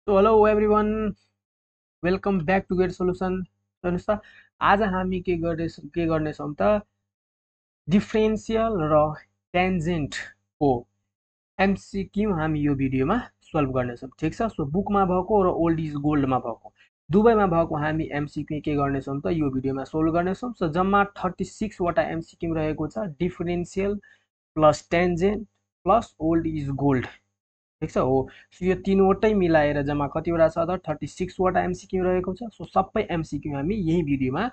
So hello everyone, welcome back to Get Solution. हेर्नुस् त आज हामी के गर्नेछौं त डिफरेन्शियल र टेन्जेन्ट को एमसीक्यू हामी यो भिडियोमा सल्भ गर्नेछौं। ठीक छ। सो बुकमा भएको र ओल्ड इज गोल्डमा भएको दुवैमा भएको हामी एमसीक्यू के गर्नेछौं त यो भिडियोमा सोल्भ गर्नेछौं। सो जम्मा 36 वटा एमसीक्यू रहेको छ, differential plus tangent plus old is gold. ठीक छ हो। सो यो तीनवटै मिलाएर जम्मा कतिवटा छ त 36 वटा एमसीक्यू रहेको छ। सो सबै एमसीक्यू हामी यही भिडियोमा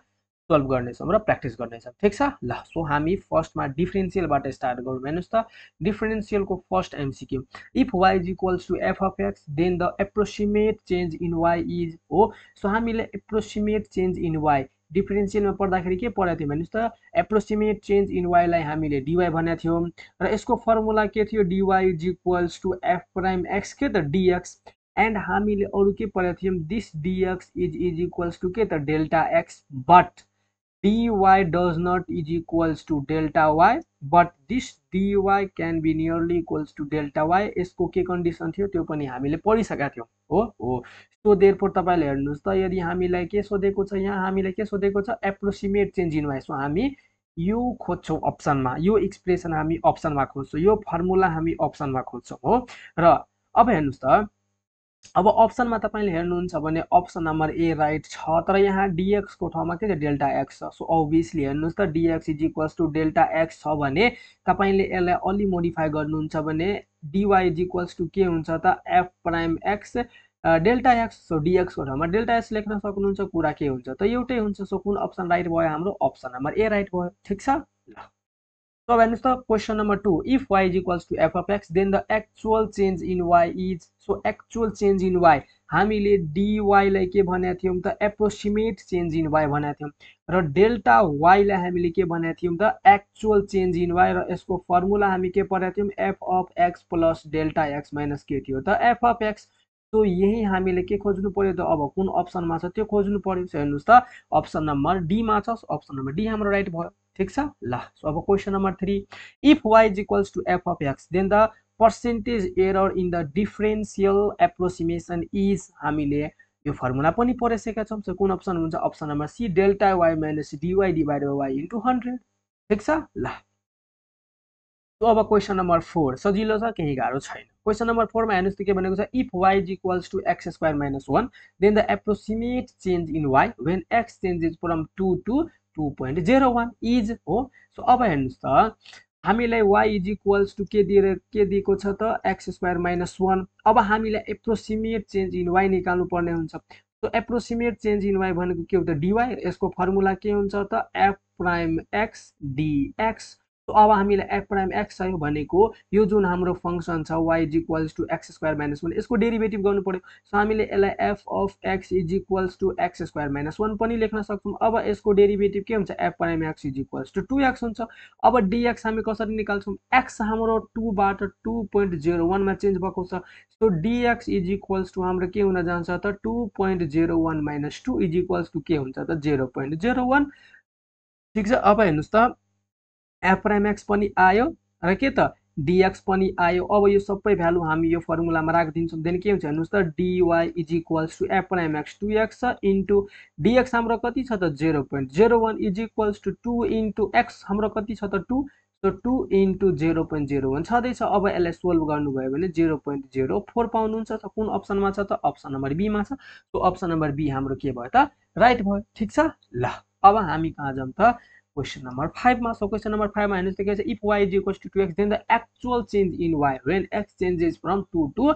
सल्भ गर्नेछौं र प्र्याक्टिस गर्नेछौं। ठीक छ ल। सो हामी फर्स्टमा डिफरेन्शियलबाट स्टार्ट गरौँ। हेर्नुस् त डिफरेन्शियलको first MCQ, if y is equals to f of x then the approximate change in y is हो। सो हामीले एप्रोक्सिमेट चेन्ज इन y डिफरेन्शियलमा पढ्दाखेरि के पढाएको थियौँ भन्नुस् त एप्रोक्सिमेट चेन्ज इन y लाई हामीले dy भनेको थियौँ र यसको फर्मुला के थियो, dy is equals to f prime x के त dx एन्ड हामीले अरु के पढाएको थियौँ, this dx is equals to के त delta x but dy does not is equals to delta y but this dy can be nearly equals to delta y। यसको के कन्डिसन थियो त्यो पनि हामीले पढिसकेका थियौं हो। सो देयरफोर तपाईले हेर्नुस् त यदि हामीलाई के सोधेको छ, यहाँ हामीलाई के सोधेको छ, approximate change in y। So हामी यो खोज्छौं अप्सनमा, यो एक्सप्रेसन हामी अप्सनमा खोज्छौं, यो फर्मुला हामी अप्सनमा खोज्छौं हो। र अब हेर्नुस् त अब अप्सनमा तपाईले हेर्नुहुन्छ भने अप्सन नम्बर ए राइट छ, तर यहाँ dx को ठाउँमा के छ डेल्टा x छ। सो obviously हेर्नुस् त dx is equals to delta x छ भने तपाईले यसलाई अलि मोडिफाई गर्नुहुन्छ भने dy इज इक्वल्स टु के हुन्छ त f prime x delta x। So dx को ठाउँमा डेल्टा x लेख्न सक्नुहुन्छ, कुरा के हुन्छ त एउटै हुन्छ। सो कुन अप्सन राइट भयो हाम्रो, अप्सन नम्बर ए राइट भयो। ठीक छ ल। So when is the question number 2, if y is equals to f of x then the actual change in y is, so actual change in y हामीले dy लाई के भनेको थियौं त एप्रोक्सिमेट चेन्ज इन y भनेको थियौं र delta y लाई हामीले के भनेको थियौं त एक्चुअल चेन्ज इन y र यसको फर्मुला हामी के पढाएको थियौं, f of x plus delta x minus के थियो त f of x। सो यही हामीले के खोज्नु पर्यो त, अब कुन अप्सनमा छ त्यो खोज्नु पर्यो। हेर्नुस् त अप्सन नम्बर डी मा छ, अप्सन नम्बर डी हाम्रो राइट भयो। ठीक छ ल। सो अब question number 3, if y is equals to f of x then the percentage error in the differential approximation is, हामीले यो फर्मुला पनि पढिसकेका छौं। सो कुन अप्सन हुन्छ, option number C delta y minus dy divided by y into 100। ठीक छ ल। So अब क्वेशन नंबर 4 सजिलो छ, केही गाह्रो छैन। क्वेशन नंबर 4 मा हेर्नुस् त के भनेको छ, if y is equals to x square minus 1 then the approximate change in y when x changes from 2 to 2.01 is हो। सो अब हेर्नुस् त हामीलाई y इज इक्वल्स टु के दिएको छ त x स्क्वायर माइनस 1। अब हामीलाई एप्रोक्सिमेट चेन्ज इन y निकाल्नु पर्ने हुन्छ। So approximate change in y भनेको के हो त dy, यसको फर्मुला के हुन्छ त f prime x dx। So अब हामीलाई f प्राइम x चाहियो भनेको यो जुन हाम्रो फंक्सन छ y is equals to x square minus 1 यसको डेरिभेटिभ गर्नु पर्यो। सो हामीले यसलाई f of x is equals to x square minus 1 पनि लेख्न सक्छौं। अब यसको डेरिभेटिभ के हुन्छ, f prime x is equals to 2x हुन्छ। अब dx हामी कसरी निकाल्छौं, x हाम्रो 2 बाट 2.01 मा चेन्ज भएको छ। So dx is equals to हाम्रो के हुन जान्छ त 2.01 माइनस 2 इज इक्वल्स टु के हुन्छ त 0.01। ठीक छ। अब हेर्नुस् त f प्राइम x पनि आयो र के त dx पनि आयो। अब यो सबै भ्यालु हामी यो फर्मुलामा राखिदिन्छौं। देन के हुन्छ हेर्नुस् त dy is equals to f prime x 2x into dx हाम्रो कति छ त 0.01 is equals to 2 into x हाम्रो कति छ त 2। सो 2 इन्टु 0.01 छँदैछ। अब यसलाई सोल्भ गर्नुभयो भने 0.04 पाउनुहुन्छ। त कुन अप्सनमा छ त अप्सन नम्बर बी मा छ। सो अप्सन नम्बर बी हाम्रो के भयो त राइट भयो। ठीक छ ल। अब हामी कहाँ जाम त क्वेशन नंबर 5 मा। सो क्वेशन नंबर 5 मा हेर्नुस् त के छ, if y is equals to 2x then the actual change in y when x changes from 2 to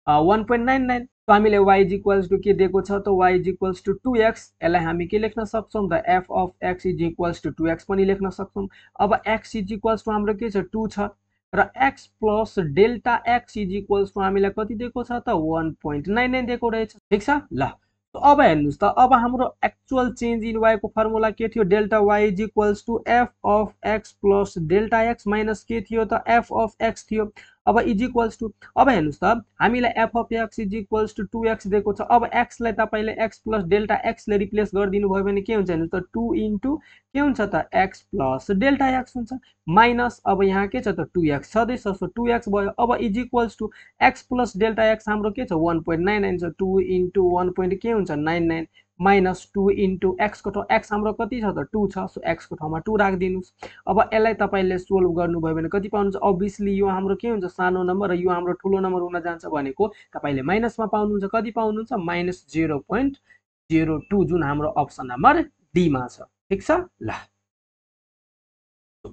1.99। So हामीले y is equals to के दिएको छ त y is equals to 2x, यसलाई हामी के लेख्न सक्छौं त f of x is equals to 2x पनि लेख्न सक्छौं। अब x is equals to हाम्रो के छ 2 छ र x plus delta x is equals to हामीलाई कति दिएको छ त 1.99 दिएको रहेछ। ठीक छ ल। अब हेर्नुस् त अब हाम्रो एक्चुअल चेन्ज इन y को फर्मुला के थियो, delta y is equals to f of x plus delta x minus के थियो त f of x थियो। अब इज इक्वल्स टु अब हेर्नुस् त हामीलाई F of X is equals to 2x दिएको छ। अब x लाई तपाईले x प्लस डेल्टा x ले रिप्लेस गरिदिनु भयो भने के हुन्छ हेर्नुस् त 2 इन्टु के हुन्छ त x प्लस डेल्टा x हुन्छ माइनस अब यहाँ के छ त 2x छँदैछ सो 2x भयो। अब is equals to x plus delta x हाम्रो के छ 1.99 छ 2 इन्टु 1 के हुन्छ 99 माइनस 2 इन्टु x को ठाउँ x हाम्रो कति छ त 2 छ सो x को ठाउँमा 2 राखिदिनुस्। अब यसलाई तपाईले सोल्भ गर्नुभयो भने कति पाउनुहुन्छ अभियसली यो हाम्रो के हुन्छ सानो नम्बर र यो हाम्रो ठुलो नम्बर हुन जान्छ भनेको तपाईले माइनसमा पाउनुहुन्छ कति पाउनुहुन्छ माइनस 0.02 जुन हाम्रो अप्सन नम्बर डी मा छ। ठीक छ ल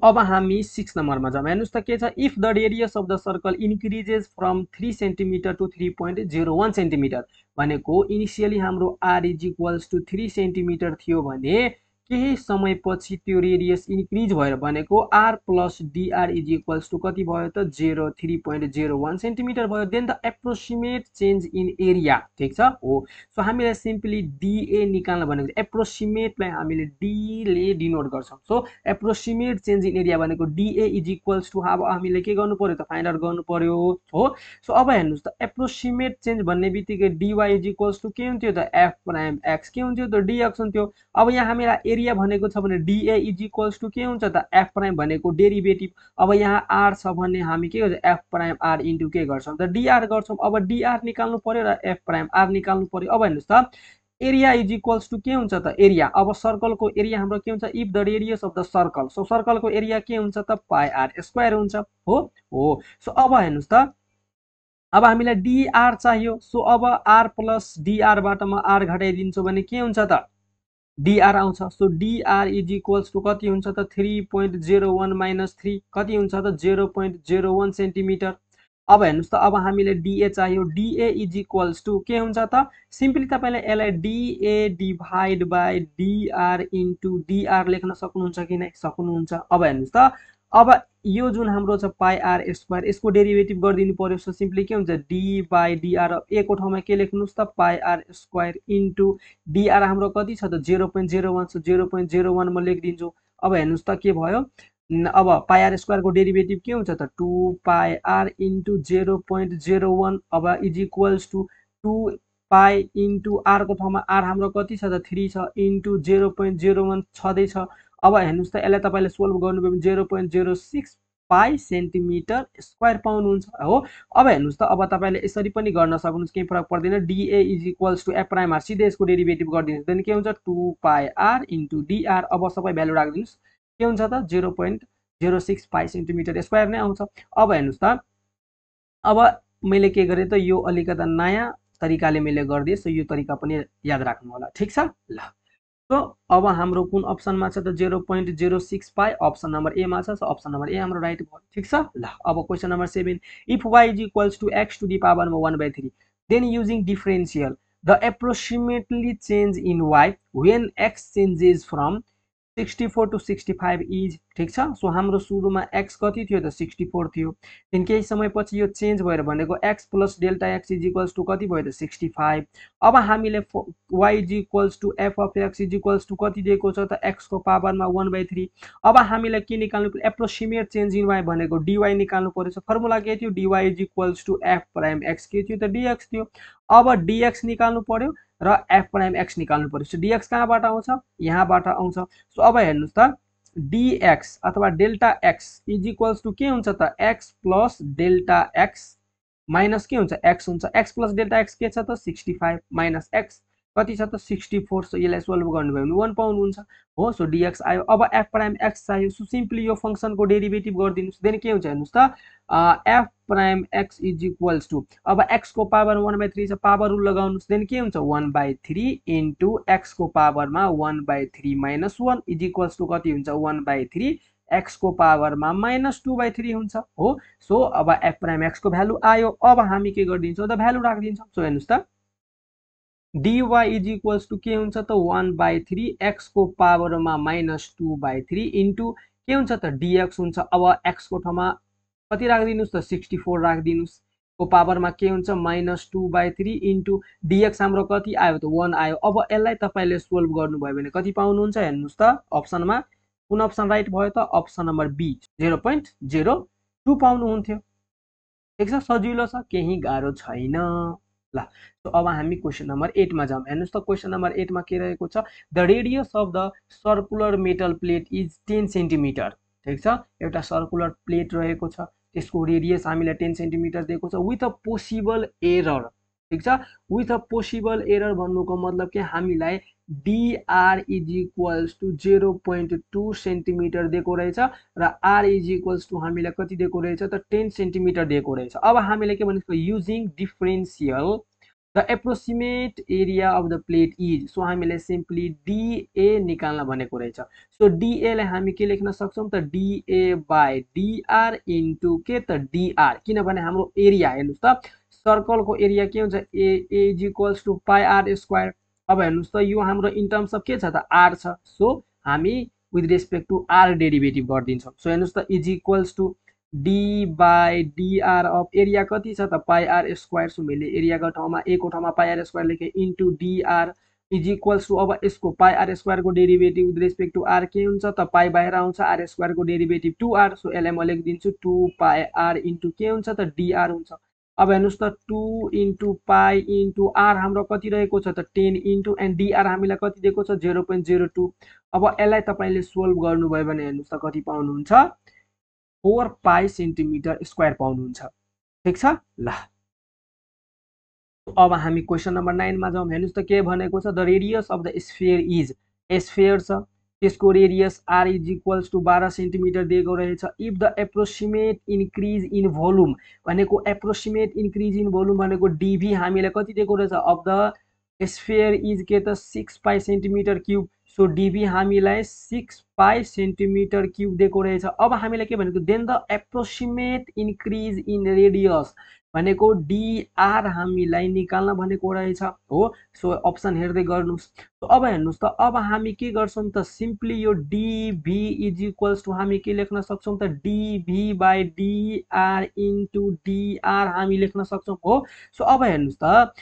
अब हामी 6 नम्बरमा जाम। हेर्नुस् त के छ if the radius of the circle increases from 3 centimetre to 3.01 centimetre भनेको इनिशियली हाम्रो r is equals to 3 centimetre थियो भने केही समयपछि त्यो रेडियस इन्क्रिज भएर भनेको r plus dr is equals to कति भयो त 3.01 सेन्टिमिटर भयो। Then the approximate change in area ठीक छ हो सो हामीले सिम्पली dA निकाल्न भनेको एप्रोक्सिमेटलाई हामीले d ले डिनोट गर्छौं। So approximate change in area भनेको dA इज इक्वल्स टु अब हामीले के गर्नु पर्यो त फाइन्ड आउट गर्नु पर्यो हो। सो अब हेर्नुस् त एप्रोक्सिमेट चेन्ज भन्ने बित्तिकै dy इज इक्वल्स टु के हुन्थ्यो त f प्राइम x के हुन्थ्यो त dx हुन्थ्यो। अब यहाँ हामीलाई एरिया भनेको छ भने dA इज इक्वल्स टु के हुन्छ त f प्राइम भनेको डेरिभेटिभ। अब यहाँ r छ भने हामी के गर्छौं f प्राइम r इन्टु के गर्छौं त dr गर्छौं। अब dr निकाल्नु पर्यो र f प्राइम r निकाल्नु पर्यो। अब हेर्नुस् त एरिया इज इक्वल्स टु के हुन्छ त एरिया अब सर्कलको एरिया हाम्रो के हुन्छ if the radius of the circle so सर्कलको एरिया के हुन्छ त पाई r स्क्वायर हुन्छ हो। सो अब हेर्नुस् त अब हामीलाई dr चाहियो सो अब r प्लस dr बाट म r घटाइदिन्छु भने के हुन्छ त dr आउँछ। So dr is equals to कति हुन्छ त 3.01 माइनस 3 कति हुन्छ त 0.01 सेन्टिमिटर। अब हेर्नुस् त अब हामीले dA चाहियो dA इज इक्वल्स टु के हुन्छ त सिम्पली तपाईले यसलाई dA divide by dr into dr लेख्न सक्नुहुन्छ कि नै सक्नुहुन्छ। अब हेर्नुस् त अब यो जुन हाम्रो छ पाई r स्क्वायर यसको डेरिभेटिभ गरिदिनु पर्यो सो सिम्पली के हुन्छ d बाइ dr a को ठाउँमा के लेख्नुस् त पाई r स्क्वायर इन्टु dr हाम्रो कति छ त 0.01 सो 0.01 म लेखिदिन्छु। अब हेर्नुस् त के भयो अब पाई r स्क्वायर को डेरिभेटिभ के हुन्छ त 2 पाई r इन्टु 0.01 अब is equals to 2 pi into r को ठाउँमा r हाम्रो कति छ त 3 छ इन्टु 0.01 छँदैछ। अब हेर्नुस् त यसलाई तपाईले सोल्भ गर्नुभयो भने 0.06 पाई सेन्टिमिटर स्क्वायर पाउनुहुन्छ हो। अब हेर्नुस् त अब तपाईले यसरी पनि गर्न सक्नुहुन्छ केही फरक पर्दैन dA is equals to f prime r सिधै यसको डेरिभेटिभ गरिदिनुस् देन के हुन्छ 2 पाई r इन्टु dr अब सबै भ्यालु राखिदिनुस् के हुन्छ त 0.06 पाई सेन्टिमिटर स्क्वायर नै आउँछ। अब हेर्नुस् त अब मैले के गरे त यो अलिकता नयाँ तरिकाले मैले गर्दिए सो यो तरिका पनि याद राख्नु होला ठीक छ ल। सो अब हाम्रो कुन अप्सनमा छ त 0.06 पाई अप्सन नम्बर ए मा छ सो अप्सन नम्बर ए हाम्रो राइट भयो ठीक छ ल। अब question number 7 if y is equals to x to the power 1/3 then using differential the approximately change in y when x changes from 64 to 65 is ठीक छ। सो हाम्रो सुरुमा x कति थियो त 64 थियो देन केही समयपछि यो चेन्ज भएर भनेको x plus delta x is equals to कति भयो त 65। अब हामीले y is equals to f of x is equals to कति दिएको छ त x को पावरमा 1/3। अब हामीले के निकाल्नु पर्यो एप्रोक्सिमेट चेन्ज इन y भनेको dy निकाल्नु पर्यो। फर्मुला के थियो dy is equals to f prime x के थियो त dx थियो। अब dx निकाल्नु पर्यो र f प्राइम x निकाल्नु पर्यो। सो dx कहाँबाट आउँछ यहाँबाट आउँछ। सो अब हेर्नुस् त dx अथवा delta x is equals to के हुन्छ त x plus delta x minus के हुन्छ x हुन्छ x प्लस डेल्टा x के छ त 65 माइनस x कति छ त 64 सो यसलाई सोल्भ गर्नुभयो भने 1 पाउनुहुन्छ हो। सो dx आयो। अब f प्राइम x चाहियो सो सिम्पली यो फंक्सनको डेरिभेटिभ गरिदिनुस् देन के हुन्छ हेर्नुस् त f prime x is equals to अब x को पावर 1/3 छ पावर रुल लगाउनुस् देन के हुन्छ 1/3 इन्टु x को पावरमा 1/3 माइनस 1 इज इक्वल्स टु कति हुन्छ 1/3 x को पावरमा माइनस 2/3 हुन्छ हो। सो अब f प्राइम x को भ्यालु आयो। अब हामी के गरिदिन्छौँ त भ्यालु राखिदिन्छौँ। सो हेर्नुस् त dy इज इक्वल्स टु के हुन्छ त 1/3 x को पावरमा माइनस 2/3 इन्टु के हुन्छ त dx हुन्छ। अब x को ठाउँमा कति राखिदिनुस् त 64 राखिदिनुस् को पावरमा के हुन्छ माइनस 2/3 इन्टु dx हाम्रो कति आयो त 1 आयो। अब यसलाई तपाईले सोल्भ गर्नुभयो भने कति पाउनुहुन्छ हेर्नुस् त अप्सनमा कुन अप्सन राइट भयो त अप्सन नम्बर बी 0.02 पाउनुहुन्थ्यो। ठिक छ, सजिलो छ, केही गाह्रो छैन। ल सो अब हामी क्वेसन नम्बर 8 मा जाउँ। हेर्नुस् त क्वेसन नम्बर 8 मा के रहेको छ, the radius of the circular metal plate is 10 centimetre. ठिक छ, एउटा सर्कुलर प्लेट रहेको छ, त्यसको रेडियस हामीलाई 10 सेन्टिमिटर दिएको छ विथ अ पोसिबल एरर। ठिक छ, विथ अ पोसिबल एरर भन्नुको मतलब के, हामीलाई dr is equals to 0.2 centimetre दिएको रहेछ र r इज इक्वल्स टु हामीलाई कति दिएको रहेछ त 10 सेन्टिमिटर दिएको रहेछ। अब हामीले के भनेको, using differential the approximate area of the plate is, so हामीले सिम्पली डीए निकाल्न भनेको रहेछ। सो डीए लाई हामी के लेख्न सक्छौँ त, डीए बाई डीआर इन्टु के त डीआर, किनभने हाम्रो एरिया हेर्नुस् त, सर्कलको एरिया के हुन्छ, A is equals to pi R square. अब हेर्नुस् त यो हाम्रो इन टर्म्स अफ के छ त आर छ, सो हामी with respect to R derivative गरिदिन्छौँ। सो हेर्नुस् त is equals to D by DR of area कति छ त पाई आर स्क्वायर। सो मैले एरियाको ठाउँमा ए को ठाउँमा पाई आर स्क्वायर लेखेँ into DR is equals to, अब यसको पाई आर स्क्वायरको derivative with respect to R के हुन्छ त पाई बाहिर आउँछ, आर स्क्वायरको डेरिभेटिभ 2r। सो यसलाई म लेखिदिन्छु 2 पाई आर इन्टु के हुन्छ त डीआर हुन्छ। अब हेर्नुस् त 2 इन्टु पाई इन्टु आर हाम्रो कति रहेको छ त 10 इन्टु एन्ड डीआर हामीलाई कति दिएको छ 0.02। अब यसलाई तपाईँले सोल्भ गर्नुभयो भने हेर्नुस् त कति पाउनुहुन्छ, 4 पाई सेन्टिमिटर स्क्वायर पाउनुहुन्छ। ठिक छ, ल अब हामी क्वेसन नम्बर 9 मा जाउँ। हेर्नुस् त के भनेको छ, the radius of the sphere is, sphere छ, त्यसको radius r is equals to 12 centimetre दिएको रहेछ। If the approximate increase in volume भनेको, एप्रोक्सिमेट इन्क्रिज इन भोल्युम भनेको डीभी हामीलाई कति दिएको रहेछ, अफ द स्फियर इज के त 6 पाई सेन्टिमिटर क्युब। सो डीभी हामीलाई 6 पाई सेन्टिमिटर क्युब दिएको रहेछ। अब हामीलाई के भनेको, then the approximate increase in radius भनेको डीआर हामीलाई निकाल्न भनेको रहेछ हो। सो अप्सन हेर्दै गर्नुस्। अब हेर्नुस् त, अब हामी के गर्छौँ त, सिम्पली यो डीभी इज इक्वल्स टु हामी के लेख्न सक्छौँ त, dV by dr into dr हामी लेख्न सक्छौँ हो। सो अब हेर्नुस् त,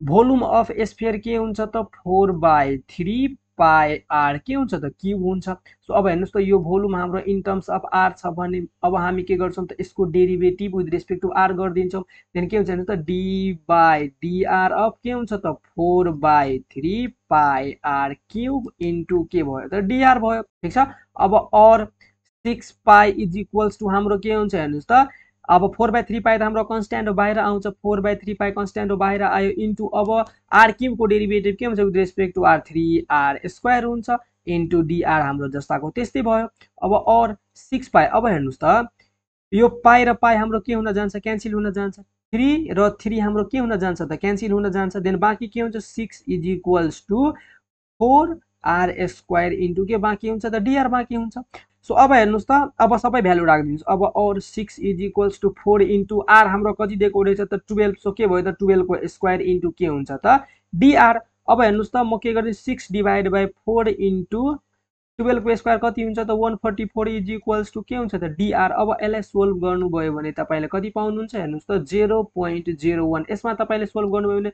भोल्युम अफ स्फियर के हुन्छ त 4/3 पाई आर के हुन्छ त क्युब हुन्छ। सो अब हेर्नुस् त, यो भोल्युम हाम्रो इन टर्म्स अफ आर छ भने अब हामी के गर्छौँ त, यसको derivative with respect to r गरिदिन्छौँ। देन के हुन्छ हेर्नुस् त, डी बाई डीआर अफ के हुन्छ त 4/3 पाई आर क्युब इन्टु के भयो त डीआर भयो। ठिक छ, अब और 6 पाई इज इक्वल्स टु हाम्रो के हुन्छ हेर्नुस् त, अब 4/3 पाई त हाम्रो कन्स्ट्यान्ट हो बाहिर आउँछ, 4/3 पाई कन्स्ट्यान्ट हो बाहिर आयो इन्टु अब आर क्युबको डेरिभेटिभ के हुन्छ with respect to r 3r square हुन्छ इन्टु डीआर हाम्रो जस्ताको त्यस्तै भयो। अब और 6 पाई, अब हेर्नुस् त यो पाई र पाई हाम्रो के हुन जान्छ, क्यान्सिल हुन जान्छ, 3 र 3 हाम्रो के हुन जान्छ त क्यान्सिल हुन जान्छ। देन बाँकी के हुन्छ 6 is equals to 4r square into के बाँकी हुन्छ त डीआर बाँकी हुन्छ। सो अब हेर्नुस् त, अब सबै भ्यालु राखिदिनुहोस्। अब और 6 is equals to 4 into r हाम्रो कति दिएको रहेछ त 12। सो के भयो त 12 को स्क्वायर इन्टु के हुन्छ त डीआर। अब हेर्नुस् त, म के गर्छु 6 डिभाइड बाई 4 इन्टु 12 को स्क्वायर कति हुन्छ त 144 इज इक्वल्स टु के हुन्छ त डीआर। अब यसलाई सोल्भ गर्नुभयो भने तपाईँले कति पाउनुहुन्छ हेर्नुस् त 0.01। यसमा तपाईँले सोल्भ गर्नुभयो भने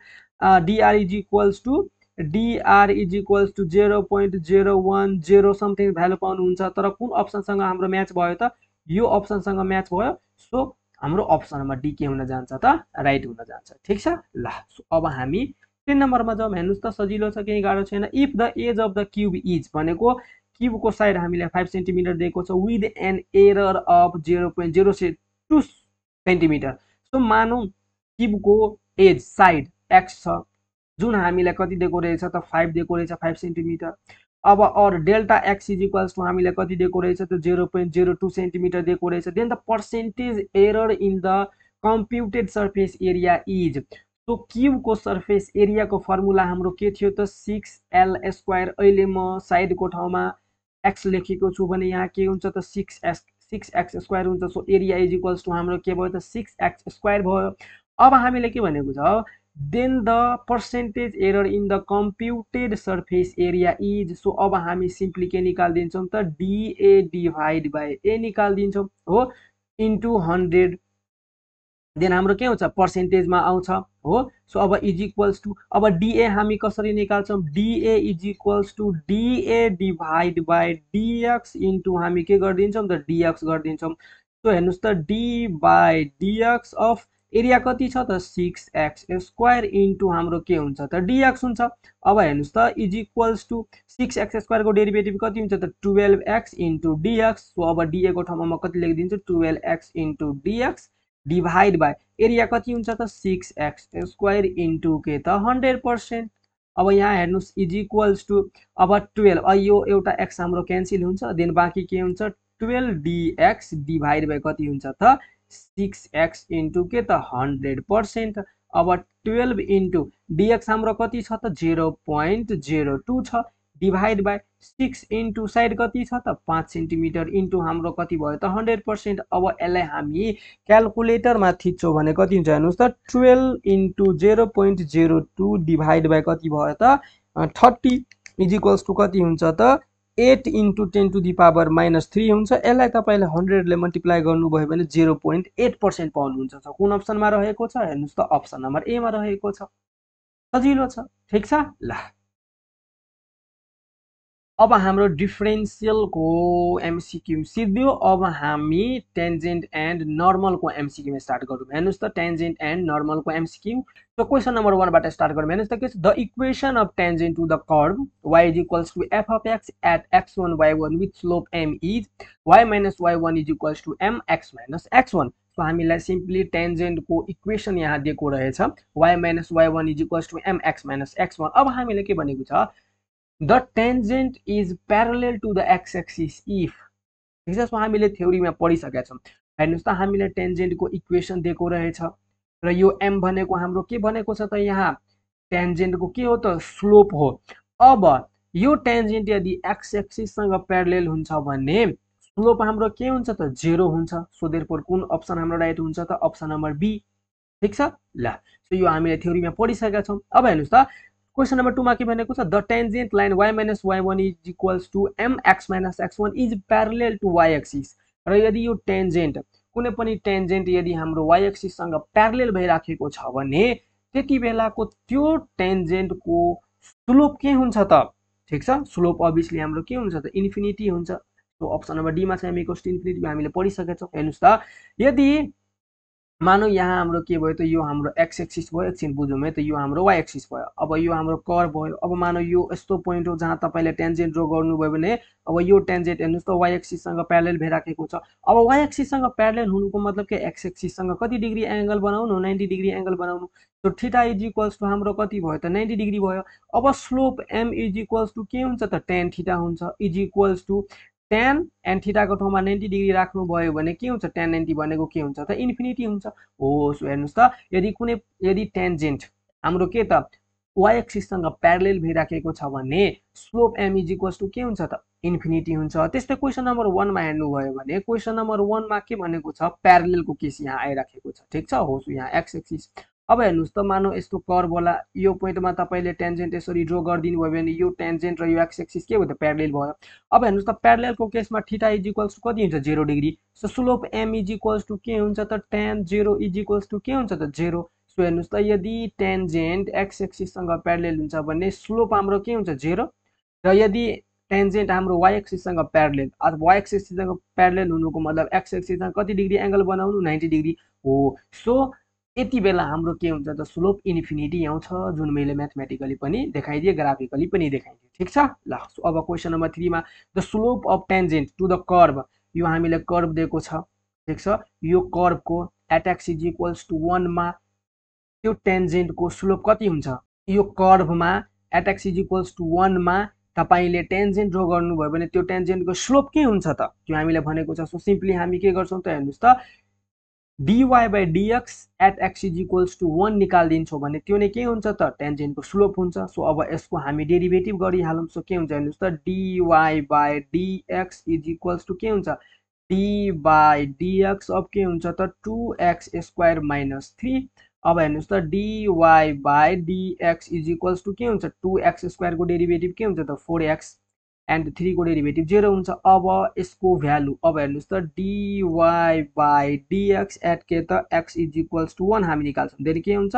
dr is equals to dr is equals to 0.010 something value पाउनुहुन्छ। तर कुन अप्सनसँग हाम्रो म्याच भयो त, यो अप्सनसँग म्याच भयो। सो हाम्रो अप्सनमा डी के हुन जान्छ त राइट हुन जान्छ। ठिक छ, ल अब हामी 3 नम्बरमा जाउँ। हेर्नुस् त सजिलो छ, केही गाह्रो छैन। If the edge of the cube is भनेको क्युबको साइड हामीलाई 5 सेन्टिमिटर दिएको छ with an error of 0.02 centimetre. So मानौँ क्युबको एज साइड एक्स छ, जुन हामीलाई कति दिएको रहेछ त 5 दिएको रहेछ 5 सेन्टिमिटर। अब और delta X is equals to हामीलाई कति दिएको रहेछ त 0.02 सेन्टिमिटर दिएको रहेछ। Then the percentage error in the computed surface area is, so क्युबको सर्फेस एरियाको फर्मुला हाम्रो के थियो त 6l स्क्वायर। अहिले म साइडको ठाउँमा एक्स लेखेको छु भने यहाँ के हुन्छ त 6x स्क्वायर हुन्छ। So area is equals to हाम्रो के भयो त 6x स्क्वायर भयो। अब हामीले के भनेको छ, then the percentage error in the computed surface area is, so अब हामी सिम्पली के निकालिदिन्छौँ त डीए डिभाइड बाई ए निकालिदिन्छौँ हो इन्टु 100। देन हाम्रो के हुन्छ पर्सेन्टेजमा आउँछ हो। सो अब इज इक्वल्स टु, अब डीए हामी कसरी निकाल्छौँ, dA is equals to dA divide by dx into हामी के गरिदिन्छौँ त डीएक्स गरिदिन्छौँ। सो हेर्नुस् त d by dx of area कति छ त 6x स्क्वायर इन्टु हाम्रो के हुन्छ त dx हुन्छ। अब हेर्नुस् त is equals to 6x square को डेरिभेटिभ कति हुन्छ त 12x इन्टु dx। सो अब dA को ठाउँमा म कति लेखिदिन्छु 12x into dx divide by area कति हुन्छ त 6x स्क्वायर इन्टु के त 100%। अब यहाँ हेर्नुस् इज इक्वल्स टु अब 12 यो एउटा x हाम्रो क्यान्सल हुन्छ देन बाँकी के हुन्छ 12 dx डिभाइड बाई कति हुन्छ त 6x इन्टु के त 100%। अब 12 इन्टु dx हाम्रो कति छ त 0.02 छ डिभाइड बाई 6 इन्टु साइड कति छ त 5 सेन्टिमिटर इन्टु हाम्रो कति भयो त 100%। अब यसलाई हामी क्यालकुलेटरमा थिच्छौँ भने कति हुन्छ हेर्नुस् त 12 इन्टु 0.02 डिभाइड बाई कति भयो त 30 इज इक्वल्स टु कति हुन्छ त 8 इन्टु 10 टु दि पावर -3 हुन्छ। यसलाई तपाईँले 100 ले मल्टिप्लाई गर्नुभयो भने 0.8% पाउनुहुन्छ। कुन अप्सनमा रहेको छ हेर्नुस् त अप्सन नम्बर ए मा रहेको छ। सजिलो छ ठीक छ ल। अब हाम्रो डिफरेन्शियल को एमसीक्यू सिद्धियो। अब हामी टेन्जेन्ट एन्ड नर्मल को एमसीक्यू स्टार्ट गरौँ। हेर्नुस् त टेन्जेन्ट एन्ड नर्मल को एमसीक्यू। सो क्वेशन नम्बर 1 बाट स्टार्ट गरौँ। हेर्नुस् त के छ the equation of tangent to the curve y is equals to f of x at x1 y1 with slope m is y minus y1 is equals to m x minus x1। So हामीलाई simply tangent को equation यहाँ दिएको रहेछ y minus y1 is equals to m x minus x1। अब हामीले के भनेको छ the tangent is parallel to the x-axis if ठीक छ। सो हामीले थ्योरीमा पढिसकेका छौँ। हेर्नुस् त हामीलाई टेन्जेन्ट को इक्वेसन दिएको रहेछ र यो m भनेको हाम्रो के भनेको छ त यहाँ टेन्जेन्ट को के हो त स्लोप हो। अब यो टेन्जेन्ट यदि x एक्सिस सँग प्यारलल हुन्छ भने स्लोप हाम्रो के हुन्छ त 0 हुन्छ। सो देयरफोर कुन अप्सन हाम्रो राइट हुन्छ त अप्सन नम्बर बी ठीक छ ल। सो यो हामीले थ्योरीमा पढिसकेका छौँ। अब हेर्नुस् त क्वेशन नम्बर 2 मा के भनेको छ the tangent line y minus y1 is equals to mx minus x1 is parallel to y axis. र यदि यो टेन्जेन्ट कुनै पनि टेन्जेन्ट यदि हाम्रो y एक्सिस सँग प्यारलल भइराखेको छ भने त्यति बेलाको त्यो टेन्जेन्ट को स्लोप के हुन्छ त ठीक छ। स्लोप अभियसली हाम्रो के हुन्छ त इन्फिनिटी हुन्छ। सो अप्सन नम्बर डी मा चाहिँ हामी कस्ट इन्फिनिटी हामीले पढिसकेका छौँ। हेर्नुस् त यदि मानौ यहाँ हाम्रो के भयो त यो हाम्रो x एक्सिस भयो एकछिन बुझौँ है त यो हाम्रो y एक्सिस भयो। अब यो हाम्रो कर्व भयो। अब मानौ यो यस्तो पोइन्ट हो जहाँ तपाईले टेन्जेन्ट ड्रा गर्नुभयो भने अब यो टेन्जेन्ट हेर्नुस् त y एक्सिस सँग प्यारलल भइराखेको छ। अब y एक्सिस सँग प्यारलल हुनुको मतलब के x एक्सिस सँग कति डिग्री एंगल बनाउनु 90 डिग्री एंगल बनाउनु। So theta is equals to हाम्रो कति भयो त 90 डिग्री भयो। अब slope m is equals to के हुन्छ त tan थीटा हुन्छ is equals to tan and theta को ठाउँमा 90 डिग्री राख्नु भयो भने के हुन्छ tan 90 भनेको के हुन्छ त इन्फिनिटी हुन्छ हो। सो हेर्नुस् त यदि टेन्जेन्ट हाम्रो के त y एक्सिस सँग प्यारलल भइराखेको छ भने slope m is equals to के हुन्छ त इन्फिनिटी हुन्छ। त्यस्तै क्वेशन नम्बर 1 मा हेर्नु भयो भने क्वेशन नम्बर 1 मा के भनेको छ प्यारलल को केस यहाँ आइराखेको छ ठीक छ हो। सो यहाँ x एक्सिस अब हेर्नुस् त मानौ यस्तो कर्व होला यो पोइन्टमा तपाईले टेन्जेन्ट यसरी ड्रा गर्दिनु भयो भने यो टेन्जेन्ट र यो x एक्सिस के भयो त प्यारलल भयो। अब हेर्नुस् त प्यारलल को केसमा थीटा इज इक्वल्स टु कति हुन्छ 0 degree. So slope m is equals to के हुन्छ त tan 0 इज इक्वल्स टु के हुन्छ त 0। सो हेर्नुस् त यदि टेन्जेन्ट x एक्सिस सँग प्यारलल हुन्छ भने स्लोप हाम्रो के हुन्छ 0 र यदि टेन्जेन्ट हाम्रो y एक्सिस सँग प्यारलल अथवा y एक्सिस सँग प्यारलल हुनुको मतलब x एक्सिस सँग कति डिग्री एंगल बनाउनु 90 डिग्री हो। सो यति बेला हाम्रो के हुन्छ त स्लोप इन्फिनिटी आउँछ जुन मैले म्याथमेटिकली पनि देखाइदिए ग्राफिकली पनि देखाइदिए ठीक छ ल। अब क्वेशन नम्बर 3 मा the slope of tangent to the curve यो हामीले कर्व दिएको छ ठीक छ। यो कर्व को at x is equals to 1 मा त्यो टेन्जेन्ट को स्लोप कति हुन्छ। यो कर्व मा at x is equals to 1 मा तपाईले टेन्जेन्ट ड्रा गर्नुभयो भने त्यो टेन्जेन्ट को स्लोप के हुन्छ त त्यो हामीले भनेको छ। सो सिम्पली हामी के गर्छौं त हेर्नुस् त dy by dx at x is equals to 1 निकाल्दिन्छौं भने त्यो नै के हुन्छ त टेन्जेन्ट को स्लोप हुन्छ। सो अब यसको हामी डेरिभेटिभ गरिहालौं। सो के हुन्छ हेर्नुस् त dy by dx is equals to के हुन्छ d by dx अब के हुन्छ त 2x स्क्वायर माइनस 3। अब हेर्नुस् त dy by dx is equals to के हुन्छ 2x स्क्वायर को डेरिभेटिभ के हुन्छ त 4x एन्ड 3 को डेरिभेटिभ 0 हुन्छ। अब यसको भ्यालु अब हेर्नुस् त dy by dx एट के त x इज इक्वल्स टु 1 हामी निकाल्छौं। देन के हुन्छ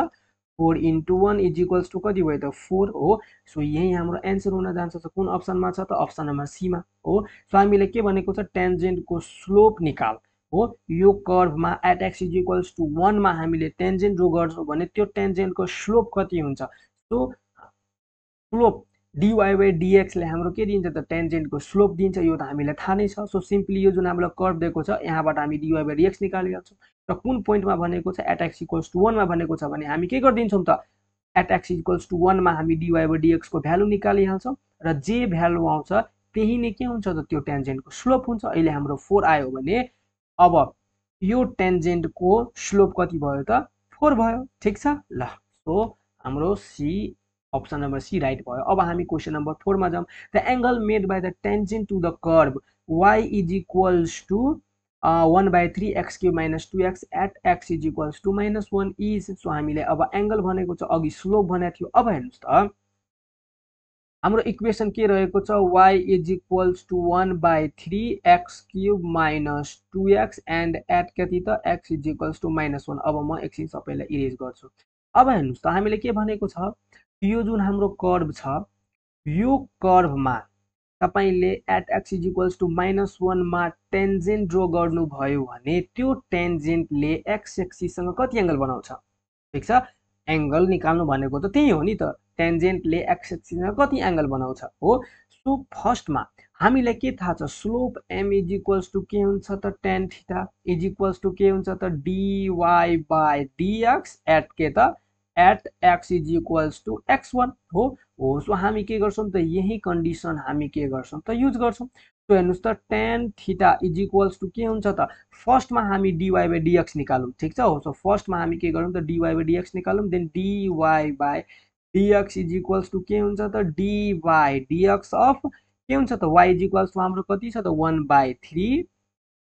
4 into 1 इज इक्वल्स टु कति भयो त 4 हो। सो यही हाम्रो आन्सर हुन जान्छ। त कुन अप्सनमा छ त अप्सन नम्बर सी मा हो। सो हामीले के भनेको छ टेन्जेन्ट को स्लोप निकाल हो यो कर्भमा at x is equals to 1 मा हामीले टेन्जेन्ट ड्रो गर्छौँ भने त्यो टेन्जेन्टको स्लोप कति हुन्छ so slope dy by dx ले हाम्रो के दिन्छ त टेन्जेन्टको स्लोप दिन्छ यो त हामीलाई थाहा नै छ सो सिम्पली यो जुन हामीलाई कर्भ दिएको छ यहाँबाट हामी dy by dx निकालिहाल्छौँ र कुन पोइन्टमा भनेको छ एट एक्स इक्वल्स टु 1 मा भनेको छ भने हामी के गरिदिन्छौँ त एट एक्स इक्वल्स टु 1 मा हामी dy by dx को भ्यालु निकालिहाल्छौँ र जे भ्यालु आउँछ त्यही नै के हुन्छ त त्यो टेन्जेन्टको स्लोप हुन्छ अहिले हाम्रो 4 आयो भने अब यो टेन्जेन्टको स्लोप कति भयो त 4 भयो ठीक छ ल सो हाम्रो C option number C right भयो अब हामी क्वेशन नंबर 4 मा जाम the angle made by the tangent to the curve y is equals to 1 by 3x cube minus 2x at x is equals to minus 1 is so हामीले अब angle भनेको छ अघि स्लोप भनेको थियो अब हेर्नुस् त हाम्रो इक्वेसन के रहेको छ y is equals to 1 by 3x cube minus 2x and at कति त x is equals to minus 1 अब म एकछिन सबैलाई इरेज गर्छु अब हेर्नुस् त हामीले के भनेको छ यो जुन हाम्रो कर्भ छ यो कर्भमा तपाईले at x is equals to -1 मा टेन्जेन्ट ड्रो गर्नुभयो भने त्यो टेन्जेन्टले एक्स एक्सिससँग कति एंगल बनाउँछ ठीक छ एंगल निकाल्नु भनेको त त्यही हो नि त टेन्जेन्टले एक्स एक्सिससँग कति एंगल बनाउँछ हो सो फर्स्टमा हामीलाई के थाहा छ slope m is equals to के हुन्छ त tan theta is equals to के हुन्छ त dy by dx एट के त at x is equals to x1 हो सो हामी के गर्छौं त यही कन्डिसन हामी के गर्छौं त युज गर्छौं सो हेर्नुस् त tan theta is equals to के हुन्छ त फर्स्टमा हामी dy by dx निकालौं ठीक छ हो सो फर्स्टमा हामी के गरौँ त dy by dx निकालौं then dy by dx is equals to के हुन्छ त dy dx अफ के हुन्छ त y इज इक्वल्स टु हाम्रो कति छ त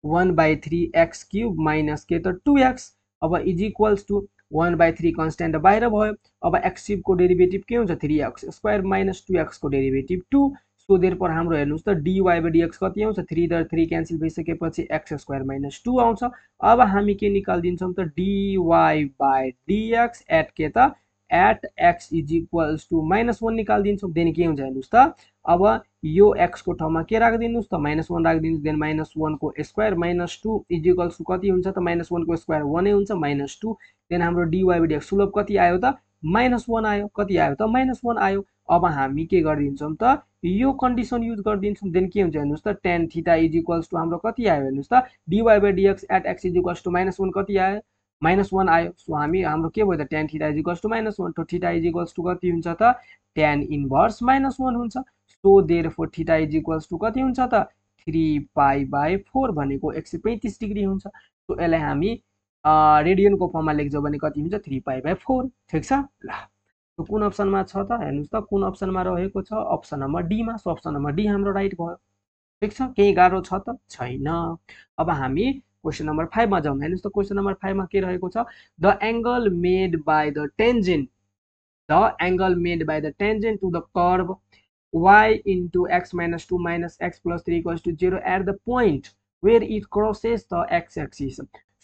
1 by 3 x क्यूब माइनस के त 2x अब is equals to 1 by 3 constant बाहिर भयो अब x क्यूब को डेरिभेटिभ के हुन्छ 3x स्क्वायर माइनस 2x को डेरिभेटिभ 2 सो देयरफोर हाम्रो हेर्नुस् त dy by dx कति आउँछ 3 दर 3 क्यान्सल भइसकेपछि x स्क्वायर माइनस 2 आउँछ अब हामी के निकाल्दिन्छौं त dy by dx एट के त at x is equals to -1 निकाल्दिन्छौं देन के हुन्छ हेर्नुस् त अब यो x को ठाउँमा के राख्दिनुस् त -1 राख्दिनुस् देन -1 को स्क्वायर -2 इज इक्वल्स टु कति हुन्छ त -1 को स्क्वायर 1 नै हुन्छ -2 देन हाम्रो dy by dx स्लोप कति आयो त -1 आयो कति आयो त -1 आयो अब हामी के गर्दिन्छौं त यो कन्डिसन युज गर्दिन्छौं देन के हुन्छ हेर्नुस् त tan theta is equals to हाम्रो कति आयो हेर्नुस् त dy by dx at x is equals to -1 कति आयो -1 आयो सो हाम्रो के भयो त tan theta is equals to -1 तो थीटा इज इक्वल्स टु कति हुन्छ त tan इन्भर्स -1 हुन्छ so therefore theta is equals to कति हुन्छ त 3 पाई बाइ 4 भनेको 135 डिग्री हुन्छ सो यसलाई हामी रेडियन को फर्ममा लेख्छौं भने कति हुन्छ 3 पाई बाइ 4 ठीक छ ल सो कुन अप्सनमा छ त हेर्नुस् त कुन अप्सनमा रहेको छ अप्सन नम्बर डी मा सो अप्सन नम्बर डी हाम्रो राइट भयो ठीक छ केही गाह्रो छ त छैन अब हामी क्वेशन नंबर 5 मा जाउँ हेर्नुस् त क्वेशन नंबर 5 मा के रहेको छ the angle made by the tangent to the curve y into x minus 2 minus x plus 3 equals to 0 at the point where it crosses the x axis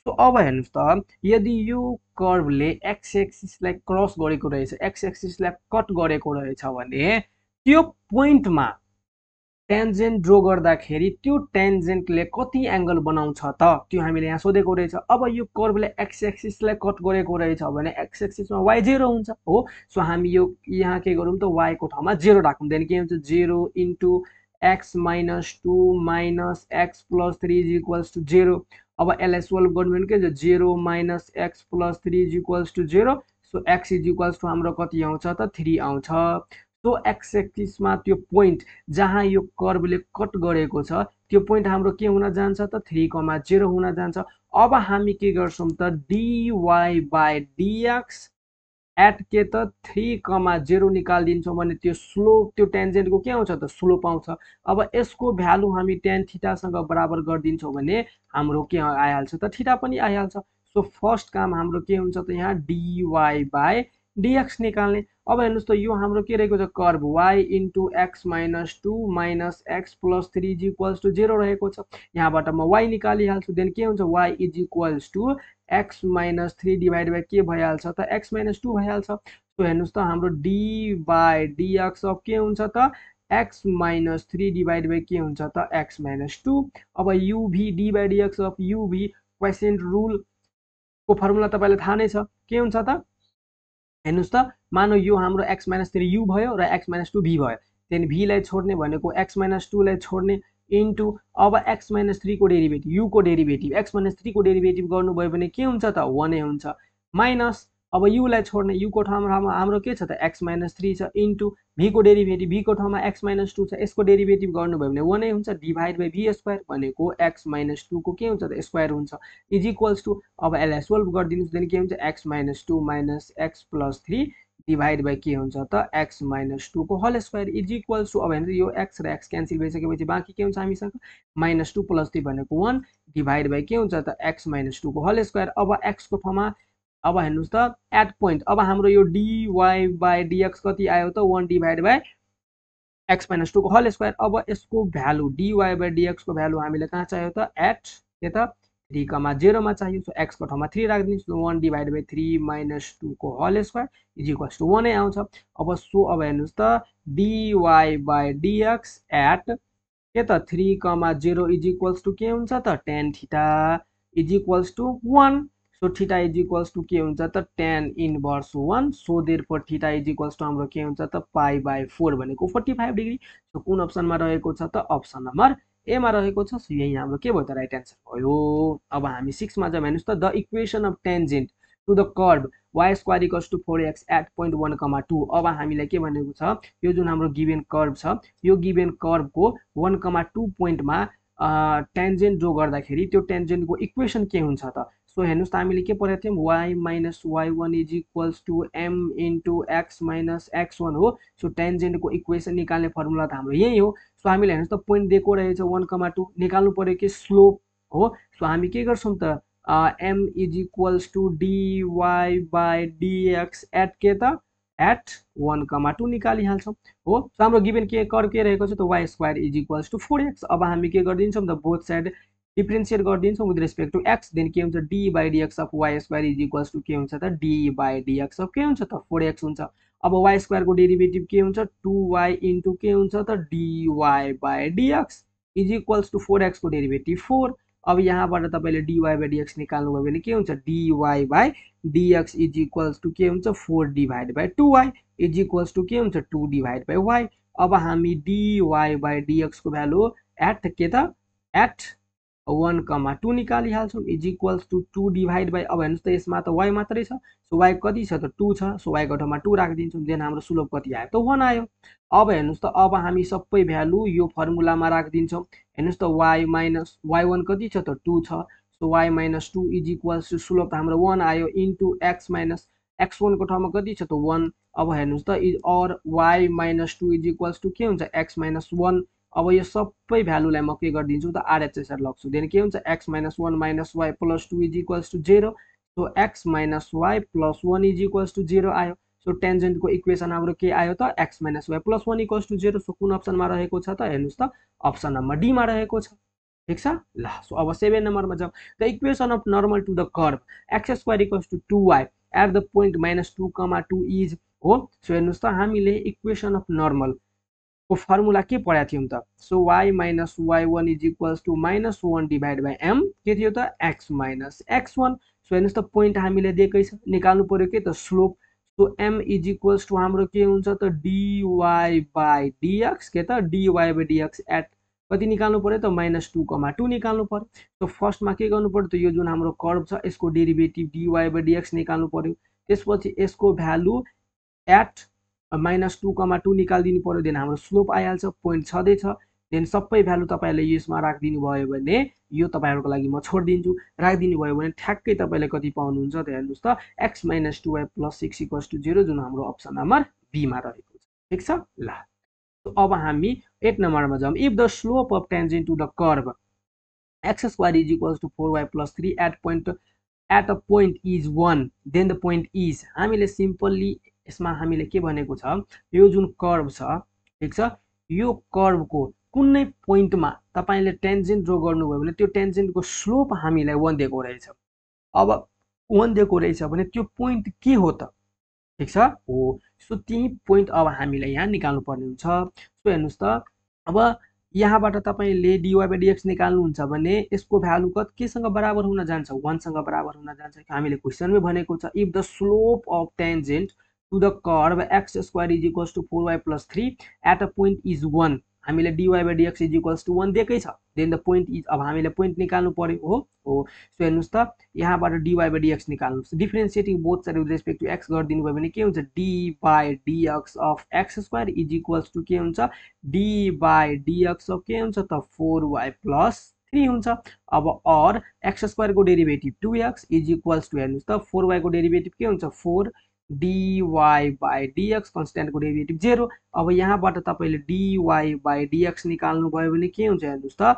so अब हेर्नुस् त यदि यो कर्वले x axis लाई क्रस गरेको रहेछ x axis लाई cut गरेको रहेछ भने त्यो पोइन्टमा टेन्जेन्ट ड्रो गर्दाखेरि त्यो टेन्जेन्टले कति एंगल बनाउँछ त त्यो हामीले यहाँ सोधेको रहेछ अब यो कर्वले x एक्सिस लाई कट गरेको रहेछ भने x एक्सिस मा y 0 हुन्छ हो सो हामी यो यहाँ के गरौँ त y को ठाउँमा 0 राखौँ देन के हुन्छ 0 into x minus 2 minus x plus 3 is equals to 0 अब यसलाई सोल्भ गर्नु भने के हुन्छ 0 minus x plus 3 is equals to 0 so x is equals to हाम्रो कति आउँछ त 3 आउँछ सो एक्स एक्सिस मा त्यो पोइन्ट जहाँ यो कर्वले कट गरेको छ त्यो पोइन्ट हाम्रो के हुन जान्छ त 3,0 हुन जान्छ अब हामी के गर्छौं त dy by dx एट के त 3,0 निकाल्दिन्छौं भने त्यो स्लोप त्यो टेन्जेन्ट को के आउँछ त स्लोप आउँछ अब यसको भ्यालु हामी tan थीटा सँग बराबर गर्दिन्छौं भने हाम्रो के आइहाल्छ त थीटा पनि आइहाल्छ सो फर्स्ट काम हाम्रो के हुन्छ त यहाँ dy by dx निकाल्ने अब हेर्नुस् त यो हाम्रो के रहेको छ curve y into x minus 2 minus x plus 3 is equals to 0 रहेको छ यहाँबाट म y निकालिहाल्छु देन के हुन्छ y is equals to x minus 3 divided by के भइहाल्छ त x minus 2 भइहाल्छ सो हेर्नुस् त हाम्रो dy by dx अफ के हुन्छ त x minus 3 डिवाइड बाई के हुन्छ त x minus 2 अब uv d by dx of uv quotient rule को फर्मुला तपाईलाई थाहा नै छ के हुन्छ त हेर्नुस् त मानौ यो हाम्रो x minus 3 u भयो र x minus 2 v भयो त्यही v लाई छोड्ने भनेको x minus 2 लाई छोड्ने इन्टु अब x minus 3 को डेरिभेटिभ u को डेरिभेटिभ x minus 3 को डेरिभेटिभ गर्नुभयो भने के हुन्छ त 1 नै हुन्छ माइनस अब u लाई छोड्ने u को ठाउँमा हाम्रो के छ त x minus 3 छ इन्टु v को डेरिभेटिभ v को ठाउँमा x minus 2 छ यसको डेरिभेटिभ गर्नुभयो भने 1 नै हुन्छ डिभाइड बाइ v स्क्वायर भनेको x minus 2 को के हुन्छ त स्क्वायर हुन्छ इज इक्वल्स टु अब यसलाई सोल्भ गरिदिनुस् देन के हुन्छ x minus 2 minus x plus 3 divide by के हुन्छ त x minus 2 को whole square is equals to अब हेर्नु यो x र x क्यान्सल भइसकेपछि बाँकी के हुन्छ हामीसँग -2 + 3 भनेको 1 डिभाइड बाइ के हुन्छ त x minus 2 को होल स्क्वायर अब x को ठाउँमा अब हेर्नुस् त एट पोइन्ट अब हाम्रो यो dy बाइ dx कति आयो त 1 डिभाइड बाइ x minus 2 को होल स्क्वायर अब यसको भ्यालु dy बाइ dx को भ्यालु हामीले कहाँ चाहियो त एट के त 3,0 मा चाहियो सो x को ठाउँमा 3 राख्दिनुस् 1 डिभाइड बाइ 3 minus 2 को whole square is equals to 1 नै आउँछ अब सो अब हेर्नुस् त dy बाइ dx एट के त 3,0 इज इक्वल्स टु के हुन्छ त tan theta is equals to 1 so theta is equals to के हुन्छ त tan inverse 1 so therefore theta is equals to हाम्रो के हुन्छ त पाई बाइ 4 भनेको 45 डिग्री सो कुन अप्सनमा रहेको छ त अप्सन नम्बर ए मा रहेको छ सो यही हाम्रो के भयो त राइट आन्सर भयो अब हामी 6 मा जाम हेर्नुस् त the equation of tangent to the curve y square equals to 4x at point 1, 2 अब हामीलाई के भनेको छ यो जुन हाम्रो गिभन कर्व छ यो गिभन कर्वको 1, 2 पोइन्टमा टेन्जेन्ट ड्रा गर्दाखेरि त्यो टेन्जेन्टको इक्वेसन के हुन्छ त सो हेर्नुस् त हामीले के पढेको थियौं y minus y1 is equals to m into x minus x1 हो सो टेन्जेन्टको इक्वेसन निकाल्ने फर्मुला त हाम्रो यही हो सो हामीले हेर्नुस् त पोइन्ट दिएको रहेछ 1, 2 निकाल्नु पर्यो कि स्लोप हो सो हामी के गर्छौं त m is equals to dy by dx at के त एट 1, 2 निकालिहाल्छौं हो सो हाम्रो गिभन के कर्व के रहेको छ त y square is equals to 4x अब हामी के गर्दिन्छौं त बोथ साइड डिफरेन्शिएट गर्दिन्छौं with respect to x then के हुन्छ d by dx of y square is equals to के हुन्छ त d बाइ dx अफ के हुन्छ त 4x हुन्छ अब y स्क्वायर को डेरिभेटिभ के हुन्छ 2y इन्टु के हुन्छ त dy by dx is equals to 4x को डेरिभेटिभ 4 अब यहाँबाट तपाईले dy बाइ dx निकाल्नु भयो भने के हुन्छ dy by dx is equals to के हुन्छ 4 divide by 2y is equals to के हुन्छ 2 डिभाइड बाइ y अब हामी dy बाइ dx को भ्यालु एट के त एट 1, 2 निकालिहाल्छौं is equals to 2 divide by अब हेर्नुस् त यसमा त y मात्रै छ सो y कति छ त 2 छ सो y को ठाउँमा 2 राख्दिन्छौं देन हाम्रो स्लोप कति आयो त 1 आयो अब हेर्नुस् त अब हामी सबै भ्यालु यो फर्मुलामा राख्दिन्छौं हेर्नुस् त y minus y1 कति छ त 2 छ so y minus 2 is equals to slope त हाम्रो 1 आयो इन्टु x minus x1 को ठाउँमा कति छ त 1 अब हेर्नुस् त और y minus 2 is equals to के हुन्छ x minus 1 अब यो सबै भ्यालुलाई म के गर्दिन्छु त RHS लग्छु देन के हुन्छ x minus 1 minus y plus 2 is equals to 0 so x minus y plus 1 is equals to 0 आयो सो टेन्जेन्टको इक्वेसन हाम्रो के आयो त x minus y plus 1 equals to 0 so कुन अप्सनमा रहेको छ त हेर्नुस् त अप्सन नम्बर डी मा रहेको छ ठीक छ ल सो अब 7 नम्बरमा जाऊ the equation of normal to the curve x square equals to 2y at the point -2, 2 is हो सो हेर्नुस् त हामीले इक्वेसन अफ नर्मल को फर्मुला के पढाएको थियौं त so y minus y1 is equals to -1 divide by m के थियो त x minus x1 सो हेर्नुस् त पोइन्ट हामीले दिएकै छ निकाल्नु पर्यो के त slope so m is equals to हाम्रो के हुन्छ त dy बाइ dx के त dy बाइ dx एट कति निकाल्नु पर्यो त -2, 2 निकाल्नु पर्यो सो फर्स्टमा के गर्नु पर्यो त यो जुन हाम्रो कर्व छ यसको डेरिभेटिभ dy बाइ dx निकाल्नु पर्यो त्यसपछि यसको भ्यालु एट -2, 2 निकाल्दिनु पर्यो देन हाम्रो स्लोप आइहाल्छ पोइन्ट छदै छ देन सबै भ्यालु तपाईले यसमा राख्दिनु भयो भने यो तपाईहरुको लागि म छोड्दिन्छु राख्दिनु भयो भने ठ्याक्कै तपाईले कति पाउनुहुन्छ त हेर्नुस् त x - 2y + 6 = 0 जुन हाम्रो अप्सन नम्बर बी मा रहेको छ ठीक छ ल तो अब हामी 8 नम्बरमा जाम if the slope of tangent to the curve x square is equals to 4y + 3 at a point is 1 then the point is हामीले सिम्पली यसमा हामीले के भनेको छ यो जुन कर्व छ ठीक छ यो कर्वको कुनै पोइन्टमा तपाईले टेन्जेन्ट ड्रा गर्नुभयो भने त्यो टेन्जेन्टको स्लोप हामीलाई 1 दिएको रहेछ अब 1 दिएको रहेछ भने त्यो पोइन्ट के हो त ठीक छ हो। सो त्यही पोइन्ट अब हामीलाई यहाँ निकाल्नु पर्ने हुन्छ। सो हेर्नुस् त अब यहाँबाट तपाईले dy/dx निकाल्नुहुन्छ भने यसको भ्यालु केसँग बराबर हुन जान्छ 1 सँग बराबर हुन जान्छ। हामीले क्वेशनमै भनेको छ if the slope of tangent to the curve x² = 4y + 3 at a point is 1 हामीले dy/dx = 1 दिएकै छ। देन द पोइन्ट इज अब हामीले पोइन्ट निकाल्नु पर्यो हो। सो हेर्नुस् त यहाँबाट dy/dx निकाल्नुस्। Differentiating both side with respect to x गरिदिनु भयो भने के हुन्छ d/dx अफ x² = के हुन्छ d/dx अफ के हुन्छ त 4y + 3 हुन्छ। अब और x² को डेरिभेटिभ 2x = हेर्नुस् त 4y को डेरिभेटिभ के हुन्छ 4 dy/dx कन्स्ट्यान्ट को डेरिभेटिभ 0। अब यहाँबाट तपाईले dy/dx निकाल्नु भयो भने के हुन्छ हेर्नुस् त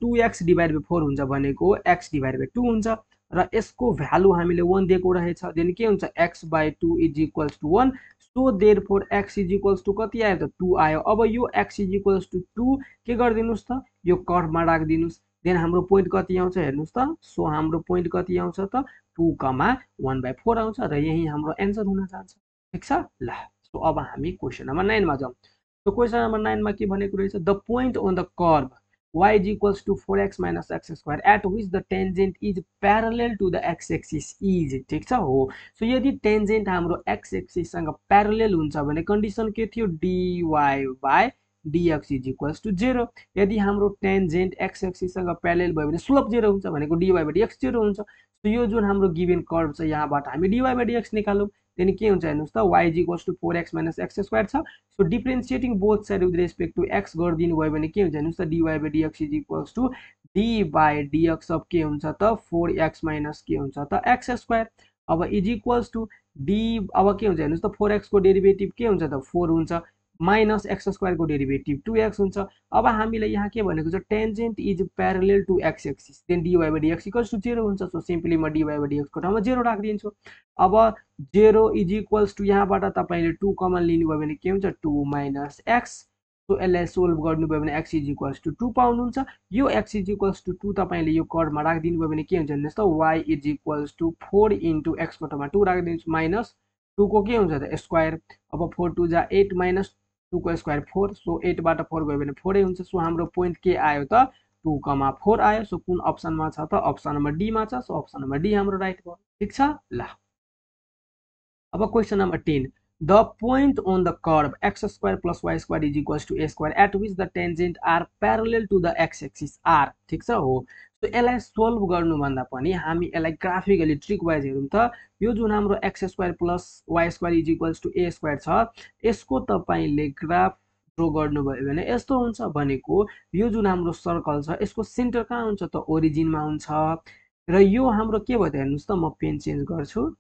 2x / 4 हुन्छ भनेको x / 2 हुन्छ र यसको भ्यालु हामीले 1 दिएको रहेछ। देन के हुन्छ x/2 = 1। सो देयरफोर x = कति आयो त 2 आयो। अब यो x = 2 के गर्दिनुस् त यो कर्वमा राख्दिनुस्। देन हाम्रो पोइन्ट कति आउँछ हेर्नुस् त। सो हाम्रो पोइन्ट कति आउँछ त 2,1/4 आउँछ र यही हाम्रो एन्सर हुन जान्छ। ठीक छ ल। सो अब हामी क्वेशन नम्बर 9 मा जाउँ। सो क्वेशन नम्बर 9 मा के भनेको रहेछ the point on the curve y = 4x - x² at which the tangent is parallel to the x-axis is ठीक छ हो। सो यदि टेन्जेन्ट हाम्रो x एक्सिस सँग प्यारलल हुन्छ भने कन्डिसन के थियो dy/dx = 0। यदि हाम्रो टेन्जेन्ट x एक्सिस सँग प्यारलल भयो भने स्लोप 0 हुन्छ भनेको dy/dx 0 हुन्छ। सो यो जुन हाम्रो गिभन कर्व छ यहाँबाट हामी dy/dx निकालौं। देन के हुन्छ हेर्नुस् त y = 4x - x² छ। So differentiating both side with respect to x गरिदिनु भयो भने के हुन्छ हेर्नुस् त dy/dx = d/dx अफ के हुन्छ त 4x - के हुन्छ त x²। अब = d अब के हुन्छ हेर्नुस् त 4x को डेरिभेटिभ के हुन्छ त 4 हुन्छ माइनस x² को डेरिभेटिभ 2x हुन्छ। अब हामीले यहाँ के भनेको छ tangent is parallel to x axis then dy/dx = 0 हुन्छ। सो सिम्पली म dy/dx को ठाउँमा 0 राख्दिन्छु। अब 0 = यहाँबाट तपाईले 2 कमन लिनु भयो भने के हुन्छ 2 - x। सो यसलाई सोल्भ गर्नु भयो भने x = 2 पाउनुहुन्छ। यो x = 2 तपाईले यो कर्वमा राख्दिनु भयो भने के हुन्छ हेर्नुस् त y = 4 * x को ठाउँमा 2 राख्दिन्छु माइनस 2 को के हुन्छ त स्क्वायर। अब 4 2 जा 8 माइनस 2 को स्क्वायर 4। सो 8 बाट 4 गयो भने 4 हुन्छ। सो हाम्रो पोइन्ट के आयो त 2,4 आयो। सो कुन अप्सनमा छ त अप्सन नम्बर डी मा छ। सो अप्सन नम्बर डी हाम्रो राइट भयो। ठीक छ ल। अब question number 10 the point on the curve x² + y² = a² at which the tangent are parallel to the x-axis are ठीक छ हो। सो यसलाई सोल्भ गर्नु भन्दा पनि हामी यसलाई ग्राफिकली ट्रिक वाइज हेरौँ त। यो जुन हाम्रो x² + y² = a² छ यसको तपाईले ग्राफ ड्रा गर्नुभयो भने यस्तो हुन्छ भनेको यो जुन हाम्रो सर्कल छ यसको सेन्टर कहाँ हुन्छ त ओरिजिनमा हुन्छ र यो हाम्रो के भयो त हेर्नुस् त म पेन चेन्ज गर्छु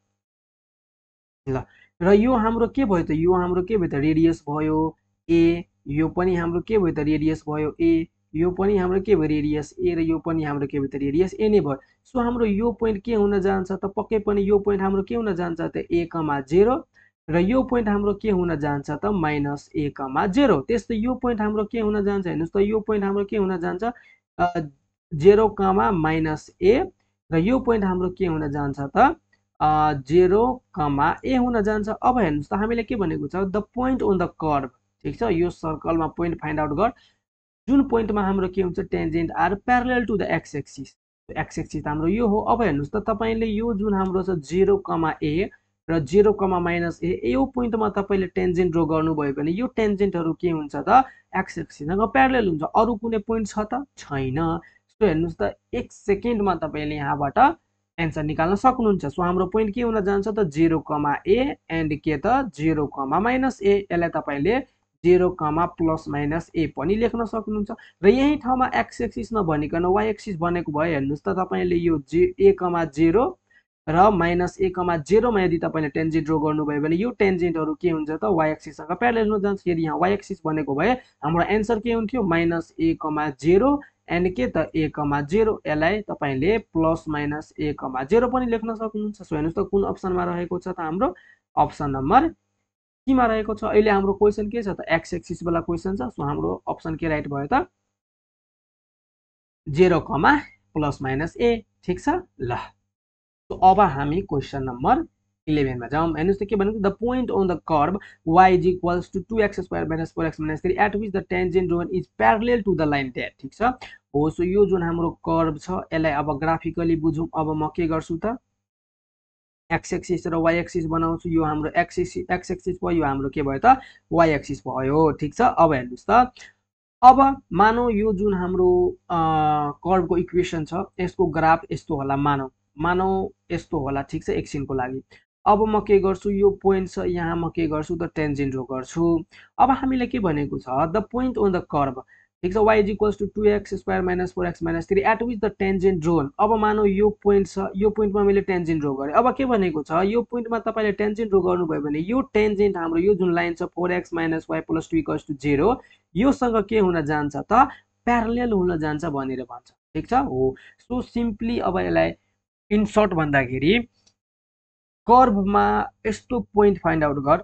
ल। र यो हाम्रो के भयो त यो हाम्रो के भयो त रेडियस भयो a। यो पनि हाम्रो के भयो त रेडियस भयो a। यो पनि हाम्रो के भयो रेडियस a र यो पनि हाम्रो के भयो त रेडियस a नै भयो। सो हाम्रो यो पोइन्ट के हुन जान्छ त पक्कै पनि यो पोइन्ट हाम्रो के हुन जान्छ त a, 0 र यो पोइन्ट हाम्रो के हुन जान्छ त -a, 0। त्यस्तै यो पोइन्ट हाम्रो के हुन जान्छ हेर्नुस् त यो पोइन्ट हाम्रो के हुन जान्छ 0, -a र यो पोइन्ट हाम्रो के हुन जान्छ त 0, a हुन जान्छ। अब हेर्नुस् त हामीले के भनेको छ the point on the curve ठीक छ। यो सर्कलमा पोइन्ट फाइन्ड आउट गर जुन पोइन्टमा हाम्रो के हुन्छ tangent are parallel to the x axis. x axis हाम्रो यो हो। अब हेर्नुस् त तपाईले यो जुन हाम्रो छ 0, a र 0, -a यो पोइन्टमा तपाईले टेन्जेन्ट ड्रा गर्नुभयो भने यो टेन्जेन्टहरु के हुन्छ त x एक्सिससँग प्यारलल हुन्छ। अरु कुनै पोइन्ट छ त छैन। सो हेर्नुस् त 1 सेकेन्डमा तपाईले यहाँबाट एन्सर निकाल्न सक्नुहुन्छ। सो हाम्रो पोइन्ट के हुन जान्छ त 0, a एन्ड के त 0, -a यसलाई तपाईले 0, +- a पनि लेख्न सक्नुहुन्छ र यही ठाउँमा x एक्सिस नभनिकन y एक्सिस भनेको भए हेर्नुस् त तपाईले यो a, 0 र -a, 0 मा यदि तपाईले टेन्जेन्ट ड्रा गर्नुभयो भने यो टेन्जेन्टहरु के हुन्छ त y एक्सिस सँग प्यारलल हुन जान्छ। यदि यहाँ y एक्सिस भनेको भए हाम्रो एन्सर के हुन्थ्यो -a, 0 एन्ड के त a, 0 यसलाई तपाईले +- a, 0 पनि लेख्न सक्नुहुन्छ। सो हेर्नुस् त कुन अप्सनमा रहेको छ त हाम्रो अप्सन नम्बर सी मा रहेको छ। अहिले हाम्रो क्वेशन के छ त x एक्सिस वाला क्वेशन छ। सो हाम्रो अप्सन के राइट भयो त 0, +- a ठीक छ ल। सो अब हामी क्वेशन नम्बर 11 मा जाउँ। हेर्नुस् त के भनेको the point on the curve y is equals to 2x square minus 4x minus 3 at which the tangent drawn is parallel to the line that. ठीक छ हो। सो यो जुन हाम्रो कर्व छ यसलाई अब ग्राफिकली बुझौँ। अब म के गर्छु त एक्स एक्सिस र वाई एक्सिस बनाउँछु। यो हाम्रो एक्स एक्सिस भयो, यो हाम्रो के भयो त वाई एक्सिस भयो। ठीक छ। अब हेर्नुस् त अब मानौ यो जुन हाम्रो कर्वको इक्वेसन छ यसको ग्राफ यस्तो होला मानौ यस्तो होला। ठीक छ एकछिनको लागि। अब म के गर्छु यो पोइन्ट छ यहाँ म के गर्छु त टेन्जेन्ट ड्र गर्छु। अब हामीले के भनेको छ the point on the curve. ठीक छ y is equals to 2x square minus 4x minus 3 at which the tangent drawn. अब मानौ यो पोइन्ट छ, यो पोइन्टमा मैले टेन्जेन्ट ड्र गरेँ। अब के भनेको छ यो पोइन्टमा तपाईले टेन्जेन्ट ड्र गर्नुभयो भने यो टेन्जेन्ट हाम्रो यो जुन लाइन छ 4x minus y plus 2 equals to 0 योसँग के हुन जान्छ त प्यारलेल हुन जान्छ भनेर भन्छ। ठीक छ हो। सो सिम्पली अब यसलाई इन सर्ट भन्दाखेरि कर्वमा यस्तो पोइन्ट फाइन्ड आउट गर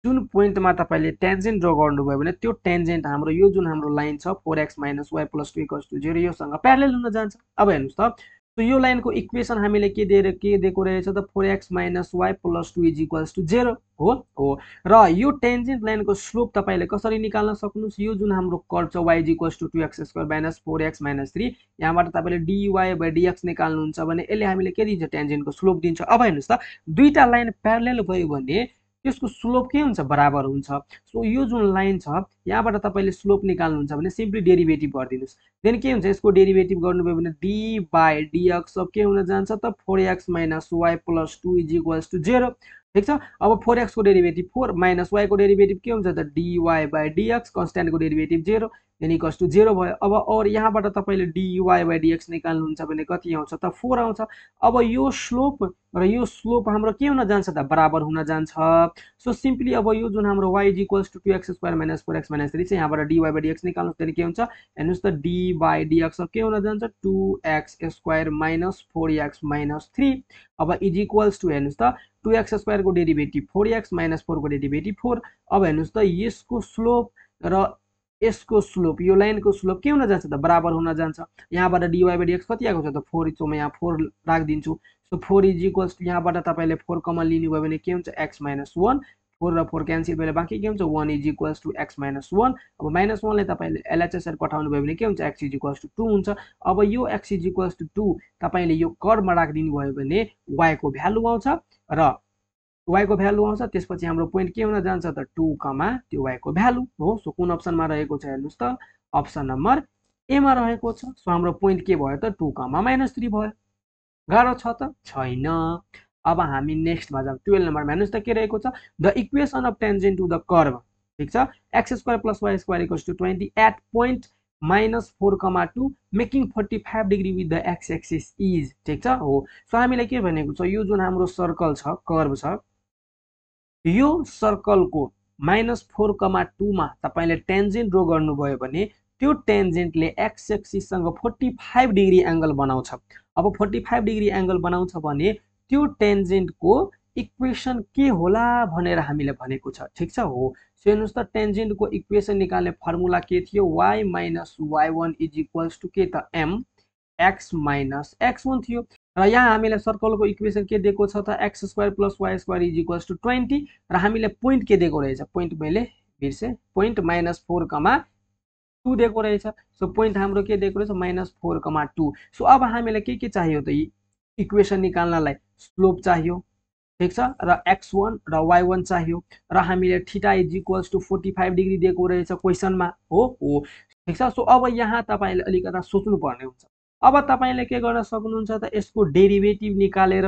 जुन पोइन्टमा तपाईले टेन्जेन्ट ड्र गर्नुभयो भने त्यो टेन्जेन्ट हाम्रो यो जुन हाम्रो लाइन छ 4x minus y plus 2 equals to 0 योसँग प्यारलेल हुन जान्छ। अब हेर्नुस् त सो यो लाइनको इक्वेसन हामीले के दिएको रहेछ त 4x minus y plus 2 is equals to 0 हो। र यो टेन्जेन्ट लाइनको स्लोप तपाईले कसरी निकाल्न सक्नुहुन्छ यो जुन हाम्रो कर्व छ y is equals to 2x square minus 4x minus 3 यहाँबाट तपाईले dy बाइ dx निकाल्नुहुन्छ भने यसले हामीले के दिन्छ टेन्जेन्टको स्लोप दिन्छ। अब हेर्नुस् त दुईटा लाइन प्यारलेल भयो भने त्यसको स्लोप के हुन्छ बराबर हुन्छ। सो यो जुन लाइन छ यहाँबाट तपाईले स्लोप निकाल्नुहुन्छ भने सिम्पली डेरिभेटिभ गरिदिनुस्। देन के हुन्छ यसको डेरिभेटिभ गर्नुभयो भने d बाइ dx सब के हुन जान्छ त 4x minus y plus 2 is equals to 0। ठीक छ। अब 4x को डेरिभेटिभ 4 माइनस y को डेरिभेटिभ के हुन्छ त dy बाइ dx कन्स्ट्यान्ट को डेरिभेटिभ 0 देन इक्वल्स टु 0 भयो। अब और यहाँबाट तपाईले dy बाइ dx निकाल्नुहुन्छ भने कति आउँछ त 4 आउँछ। अब यो स्लोप र यो स्लोप हाम्रो के हुन जान्छ त बराबर हुन जान्छ। सो सिम्पली अब यो जुन हाम्रो y is equals to 2x square minus 4x minus 3 चाहिँ यहाँबाट dy बाइ dx निकाल्नुस् भने के हुन्छ हेर्नुस् त d बाइ dx सब के हुन जान्छ 2x square minus 4x minus 3। अब इज इक्वल्स टु हेर्नुस् त 2x स्क्वायर को डेरिभेटिभ 4x माइनस 4 को डेरिभेटिभ 4। अब हेर्नुस् त यसको स्लोप र यसको स्लोप यो लाइनको स्लोप के हुन जान्छ त बराबर हुन जान्छ। यहाँबाट dy बाइ dx कति आएको छ त 4 सो म यहाँ 4 राखिदिन्छु। सो 4 इज इक्वल्स टु यहाँबाट तपाईले 4 कमन लिनुभयो भने के हुन्छ x माइनस 1 4 र 4 क्यान्सल भएर बाँकी के हुन्छ 1 is equals to x minus 1। अब माइनस 1 ले तपाईले एलएचएसआर पठाउनु भयो भने के हुन्छ x इज इक्वल्स टु 2 हुन्छ। अब यो x इज इक्वल्स टु 2 तपाईले यो कर्वमा राखिदिनु भयो भने y को भ्यालु आउँछ र y को भ्यालु आउँछ त्यसपछि हाम्रो पोइन्ट के हुन जान्छ त 2 कमा त्यो y को भ्यालु हो। सो कुन अप्सनमा रहेको छ हेर्नुस् त अप्सन नम्बर ए मा रहेको छ। सो हाम्रो पोइन्ट के भयो त 2 कमा माइनस 3 भयो। गाह्रो छ त छैन। अब हामी नेक्स्टमा जाउँ 12 नम्बरमा हेर्नुस् त के रहेको छ the equation of tangent to the curve. ठीक छ x square plus y square equals to 20 at point minus 4 comma 2 making 45 degree with the x axis is. ठीक छ हो। सो हामीले के भनेको छ यो जुन हाम्रो सर्कल छ कर्व छ यो सर्कलको माइनस 4 कमा 2 मा तपाईले टेन्जेन्ट ड्र गर्नुभयो भने त्यो टेन्जेन्टले x एक्सिससँग 45 डिग्री एंगल बनाउँछ। अब 45 डिग्री एंगल बनाउँछ भने त्यो टेन्जेन्टको इक्वेसन के होला भनेर हामीले भनेको छ। ठीक छ हो। सो हेर्नुस् त टेन्जेन्टको इक्वेसन निकाल्ने फर्मुला के थियो y minus y1 is equals to के त m x माइनस x1 थियो। र यहाँ हामीले सर्कलको इक्वेसन के दिएको छ त x square plus y square is equals to 20 र हामीले पोइन्ट के दिएको रहेछ पोइन्ट मैले बिर्से पोइन्ट माइनस 4 कमा 2 दिएको रहेछ। सो पोइन्ट हाम्रो के दिएको रहेछ माइनस 4 कमा 2। सो अब हामीलाई के चाहियो त इक्वेसन निकाल्नलाई स्लोप चाहियो। ठीक छ र x1 र y1 चाहियो र हामीले theta is equals to 45 degree दिएको रहेछ क्वेसनमा हो। ठीक छ। सो अब यहाँ तपाईले अलिकता सोच्नु पर्ने हुन्छ। अब तपाईले के गर्न सक्नुहुन्छ त यसको डेरिभेटिभ निकालेर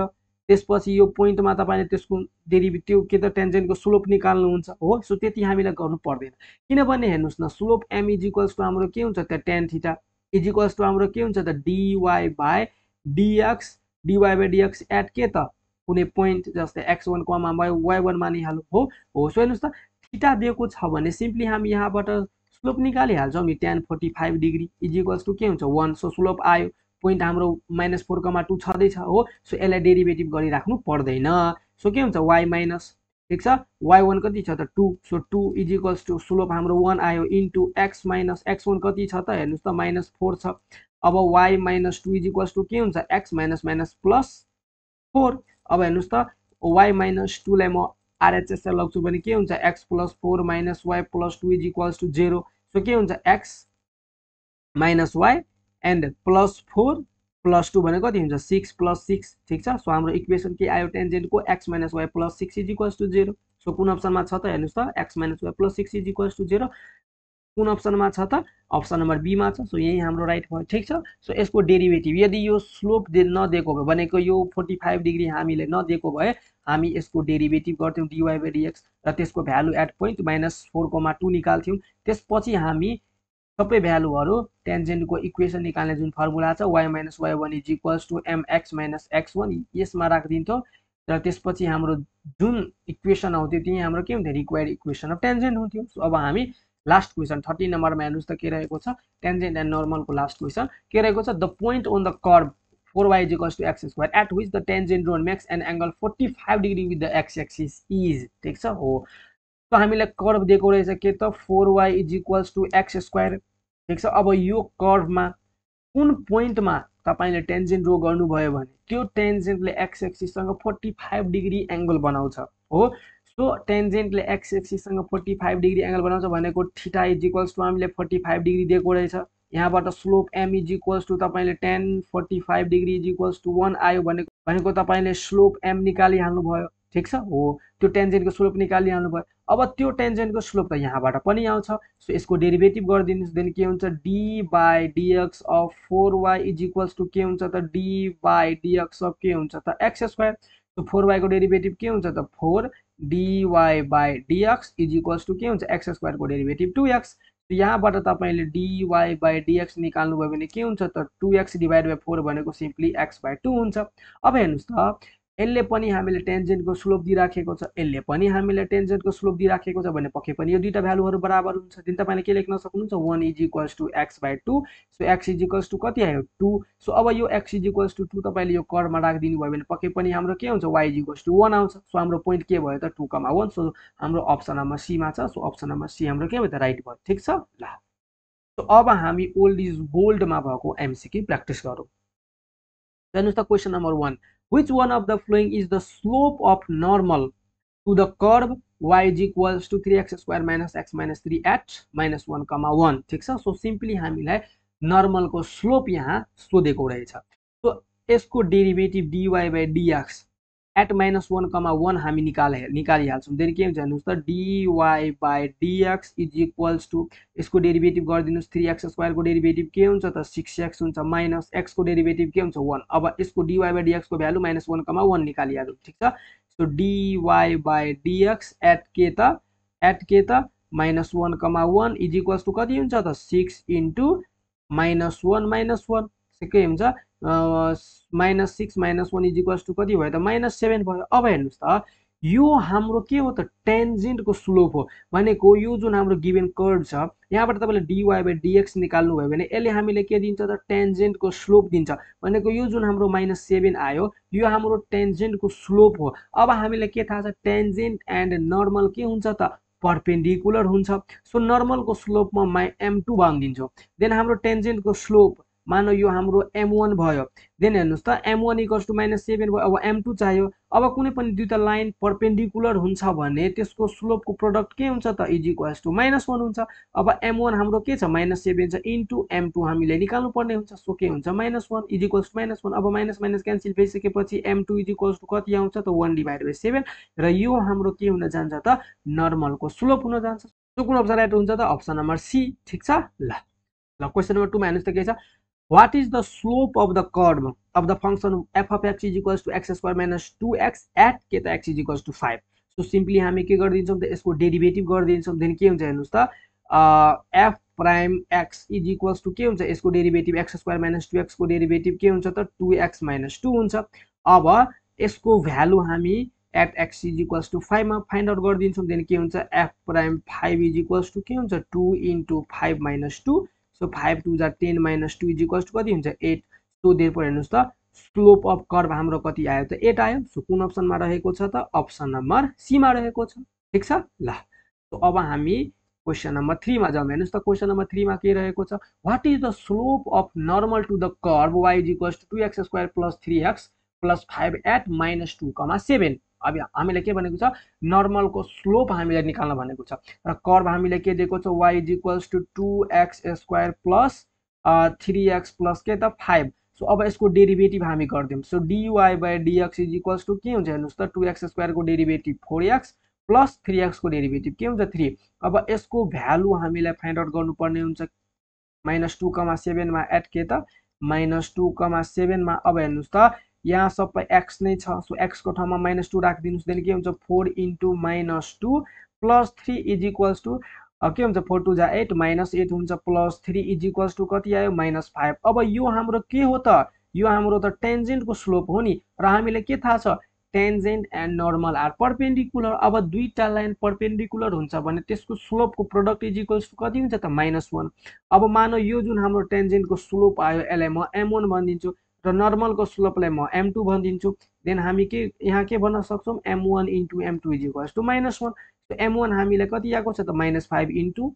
त्यसपछि यो पोइन्टमा तपाईले त्यसको डेरिभेटिभ के त टेन्जेन्टको स्लोप निकाल्नुहुन्छ हो। सो त्यति हामीलाई गर्नु पर्दैन किनभने हेर्नुस् न slope m is equals to हाम्रो के हुन्छ त tan theta is equals to हाम्रो के हुन्छ त dy बाइ dx एट के त कुनै पोइन्ट जस्तै x1 कमा y1 मानिहालौँ हो। सो हेर्नुस् त थीटा दिएको छ भने सिम्पली हामी यहाँबाट स्लोप निकालिहाल्छौँ नि tan 45 degree is equals to के हुन्छ 1। सो स्लोप आयो पोइन्ट हाम्रो माइनस 4 कमा 2 छँदैछ हो। सो यसलाई डेरिभेटिभ गरिराख्नु पर्दैन। सो के हुन्छ y माइनस ठीक छ y1 कति छ त 2। So 2 is equals to slope हाम्रो 1 आयो इन्टु x माइनस x1 कति छ त हेर्नुस् त माइनस 4 छ। अब y minus 2 is equals to के हुन्छ x माइनस माइनस प्लस 4। अब हेर्नुस् त y माइनस 2 लाई म आरएचएस लाई लग्छु भने के हुन्छ x + 4 - y + 2 = 0 सो के हुन्छ x - y एन्ड +4 + 2 भने कति हुन्छ 6 + 6 ठीक छ सो हाम्रो इक्वेसन के आयो टेन्जेन्टको x - y + 6 = 0 सो कुन अप्सनमा छ त हेर्नुस् त x - y + 6 = 0 कुन अप्सनमा छ त अप्सन नम्बर बी मा छ सो यही हाम्रो राइट भयो ठीक छ सो यसको डेरिभेटिभ यदि यो स्लोप नदिएको भए भनेको यो 45 डिग्री हामीले नदिएको भए हामी यसको डेरिभेटिभ गर्थ्यौं dy/dx र त्यसको भ्यालु एट पोइन्ट -4, 2 निकाल्थ्यौं त्यसपछि हामी सबै भ्यालुहरु टेन्जेन्टको इक्वेसन निकाल्ने जुन फर्मुला छ y - y1 = mx - x1 यसमा राख्दिन्थ्यौं र त्यसपछि हाम्रो जुन इक्वेसन आउँथ्यो त्यही हाम्रो के हुन्थ्यो रिक्वायर्ड इक्वेसन अफ टेन्जेन्ट हुन्थ्यो सो अब हामी लास्ट क्वेसन 30 नम्बरमा हेर्नुस् त के रहेको छ टेन्जेन्ट एन्ड नर्मलको लास्ट क्वेसन के रहेको छ the point on the curve 4y = x² at which the tangent drawn makes an angle 45 degree with the x axis is ठीक छ हो सो हामीलाई कर्व दिएको रहेछ के त 4y = x² ठीक छ अब यो कर्वमा कुन पोइन्टमा तपाईले टेन्जेन्ट ड्रा गर्नुभयो भने त्यो टेन्जेन्टले x एक्सिस सँग 45 डिग्री एंगल बनाउँछ हो सो टेन्जेन्टले x एक्सिस सँग 45 डिग्री एंगल बनाउँछ भनेको थीटा = हामीले 45 डिग्री दिएको रहेछ यहाँबाट स्लोप m = तपाईले tan 45 डिग्री = 1 आयो भनेको तपाईले स्लोप m निकाली हाल्नु भयो ठीक छ हो त्यो टेन्जेन्टको स्लोप निकाली हाल्नु भयो अब त्यो टेन्जेन्टको स्लोप त यहाँबाट पनि आउँछ सो यसको डेरिभेटिभ गरिदिनुस् देन के हुन्छ d/dx of 4y = के हुन्छ त d/dx of के हुन्छ त x² सो 4y को डेरिभेटिभ के हुन्छ त 4 dy/dx = के हुन्छ x² को डेरिभेटिभ 2x यहाँबाट तपाईले dy/dx निकाल्नु भयो भने के हुन्छ त 2x / 4 भनेको सिम्पली x/2 हुन्छ अब हेर्नुस् त यसले पनि हामीले टेन्जेन्टको स्लोप दिइराखेको छ यसले पनि हामीले टेन्जेन्टको स्लोप दिइराखेको छ भने पक्कै पनि यो दुईटा भ्यालुहरु बराबर हुन्छ दिन तपाईले के लेख्न सक्नुहुन्छ 1 = x/2 सो x = कति आयो 2 सो अब यो x = 2 तपाईले यो कर्वमा राख्दिनु भयो भने पक्कै पनि हाम्रो के हुन्छ y = 1 आउँछ सो हाम्रो पोइन्ट के भयो त 2, 1 सो हाम्रो अप्सन नम्बर सी मा छ सो अप्सन नम्बर सी हाम्रो के भयो त राइट भयो ठीक छ ल सो अब हामी ओल्ड इज गोल्ड मा भएको एमसीक्यू प्र्याक्टिस गरौँ हेर्नुस् त question number 1 which one of the following is the slope of normal to the curve y = 3x² - x - 3 at -1, 1 ठीक छ सो सिम्पली हामीलाई नर्मल को स्लोप यहाँ सोधेको रहेछ सो यसको डेरिभेटिभ dy/dx at -1, 1 हामी निकालिहाल्छौं देन के हुन्छ हेर्नुस् त dy/dx = यसको डेरिभेटिभ गरिदिनुस् 3x² को डेरिभेटिभ के हुन्छ त 6x हुन्छ माइनस x को डेरिभेटिभ के हुन्छ 1 अब यसको dy/dx को भ्यालु -1, 1 निकालिहालौं ठीक छ सो dy/dx at के त -1, 1 = कति हुन्छ त 6 * -1 - 1 के हुन्छ -6 - 1 = कति भयो त -7 भयो अब हेर्नुस् त यो हाम्रो के हो त टेन्जेन्टको स्लोप हो भनेको यो जुन हाम्रो गिवन कर्व छ यहाँबाट तपाईले dy/dx निकाल्नु भयो भने यसले हामीले के दिन्छ त टेन्जेन्टको स्लोप दिन्छ भनेको यो जुन हाम्रो -7 आयो यो हाम्रो टेन्जेन्टको स्लोप हो अब हामीले के थाहा छ टेन्जेन्ट एन्ड नर्मल के हुन्छ त परपेन्डिकुलर हुन्छ सो नर्मलको स्लोपमा m2 बान्दिन्छौं देन हाम्रो टेन्जेन्टको स्लोप मानो यो हाम्रो m1 भयो देन हेर्नुस् त m1 = -7 भयो अब m2 चाहियो अब कुनै पनि दुईटा लाइन परपेन्डिकुलर हुन्छ भने त्यसको स्लोपको प्रोडक्ट के हुन्छ त -1 हुन्छ अब m1 हाम्रो के छ -7 छ इन्टु m2 हामीले निकाल्नु पर्ने हुन्छ सो के हुन्छ -1 = -1 अब माइनस माइनस क्यान्सल भइसकेपछि m2 = कति आउँछ त 1/7 र यो हाम्रो के हुन जान्छ त नर्मलको स्लोप हुन जान्छ सो कुन अप्सन राइट हुन्छ त अप्सन नम्बर सी ठीक छ ल क्वेशन नम्बर 2 मा हेर्नुस् त के छ What is the slope of the curve of the function f of x = x² - 2x at के त x = 5 सो सिम्पली हामी के गर्दिन्छौं त यसको डेरिभेटिभ गर्दिन्छौं देन के हुन्छ हेर्नुस् त f प्राइम x = के हुन्छ यसको डेरिभेटिभ x² - 2x को डेरिभेटिभ के हुन्छ त 2x - 2 हुन्छ अब यसको भ्यालु हामी at x = 5 मा फाइन्ड आउट गर्दिन्छौं देन के हुन्छ f प्राइम 5 = के हुन्छ 2 * 5 - 2 सो 5 2 जा 10 - 2 = कति हुन्छ 8 सो देयरफोर हेर्नुस् त स्लोप अफ कर्व हाम्रो कति आयो त 8 आयो सो कुन अप्सनमा रहेको छ त अप्सन नम्बर सी मा रहेको छ ठीक छ ल सो अब हामी क्वेशन नम्बर 3 मा जाउँ हेर्नुस् त क्वेशन नम्बर 3 मा के रहेको छ what is the slope of normal to the curve y = 2x² + 3x + 5 at -2, 7 अब हामीले के भनेको छ नर्मलको स्लोप हामीले निकाल्न भनेको छ र कर्व हामीले के दिएको छ y = 2x² plus 3x plus के त 5 सो अब यसको डेरिभेटिभ हामी गर्दियौं सो dy/dx = के हुन्छ हेर्नुस् त 2x² को डेरिभेटिभ 4x प्लस 3x को डेरिभेटिभ के हुन्छ 3 अब यसको भ्यालु हामीलाई फाइन्ड आउट गर्नुपर्ने हुन्छ -2,7 मा एट के त -2,7 मा अब हेर्नुस् त यहाँ सबै x नै छ सो x को ठाउँमा -2 राखिदिनुस् देन के हुन्छ 4 * -2 प्लस 3 = के हुन्छ 4 2 जा 8 -8 हुन्छ प्लस 3 = कति आयो -5 अब यो हाम्रो के हो त यो हाम्रो त टेन्जेन्ट को स्लोप हो नि र हामीले के थाहा छ tangent and normal are perpendicular अब दुईटा लाइन परपेन्डिकुलर हुन्छ भने त्यसको स्लोप को प्रोडक्ट = कति हुन्छ त -1 अब मानौ यो जुन हाम्रो टेन्जेन्ट को स्लोप आयो यसलाई म m1 भनिदिन्छु र नर्मल को स्लोपलाई म m2 भनिदिन्छु देन हामी के यहाँ के भन्न सक्छौं m1 * m2 = -1 सो m1 हामीले कति आएको छ त -5 *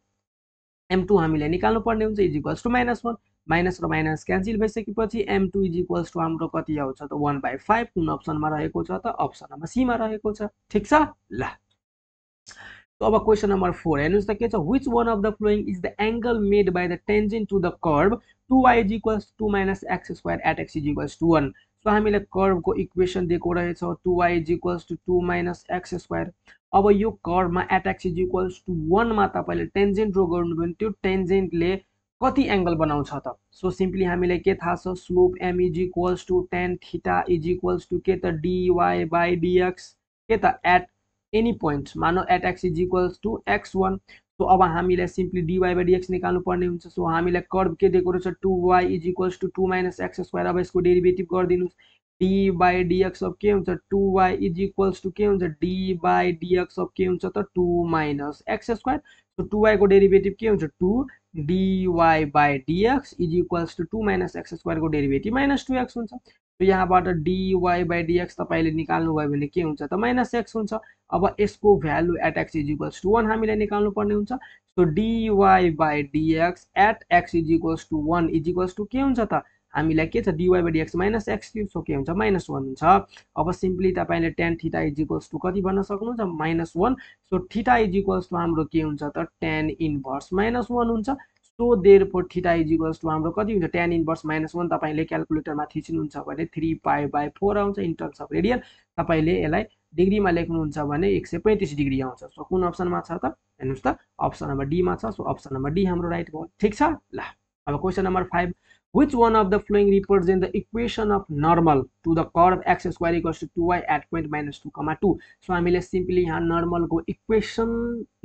m2 हामीले निकाल्नु पर्ने हुन्छ = -1 माइनस र माइनस क्यान्सल भइसकेपछि m2 = हाम्रो कति आउँछ त 1/5 कुन अप्सनमा रहेको छ त अप्सन नम्बर सी मा रहेको छ ठीक छ ल So अब question number 4 हेर्नुस् त के छ which one of the following is the angle made by the tangent to the curve 2y = 2 - x² at x = 1 so हामीले कर्व को इक्वेसन दिएको रहेछ 2y = 2 - x² अब यो कर्वमा at x = 1 मा तपाईले टेन्जेन्ट ड्रा गर्नु भने त्यो टेन्जेन्टले कति एंगल बनाउँछ त सो सिम्पली हामीले के थाहा छ स्लोप m = tan θ = के त dy/dx के त at any point मानो at x = x1 so अब हामीले सिम्पली dy/dx निकाल्नु पर्ने हुन्छ सो हामीले कर्व के दिएको रहेछ 2y = 2 - x² अब यसको डेरिभेटिभ गर्दिनुस् d/dx अब के हुन्छ 2y = के हुन्छ d/dx अब के हुन्छ त 2 - x² so 2y को डेरिभेटिभ के हुन्छ 2 dy/dx = 2 - x² को डेरिभेटिभ -2x हुन्छ तो यहाँबाट dy/dx तपाईले निकाल्नु भयो भने के हुन्छ त -x हुन्छ अब यसको भ्यालु at x = 1 हामीले निकाल्नु पर्ने हुन्छ सो dy/dx at x = 1 के हुन्छ त हामीलाई के छ dy/dx -x सो के हुन्छ -1 हुन्छ अब सिम्पली तपाईले tan θ = कति भन्न सक्नुहुन्छ -1 सो θ हाम्रो के हुन्छ त tan इन्भर्स -1 हुन्छ सो देयरफोर θ हाम्रो कति हुन्छ tan इन्भर्स -1 तपाईले क्याल्कुलेटरमा थिच्नुहुन्छ भने 3π/4 आउँछ इन टर्म्स अफ रेडियन तपाईले यसलाई डिग्रीमा लेख्नुहुन्छ भने 135 डिग्री आउँछ सो कुन अप्सनमा छ त हेर्नुस् त अप्सन नम्बर डी मा छ सो अप्सन नम्बर डी हाम्रो राइट भयो ठीक छ ल अब question number 5 which one of the following represent the equation of normal to the curve x² = 2y at point -2, 2 so हामीले सिम्पली यहाँ नर्मल को इक्वेसन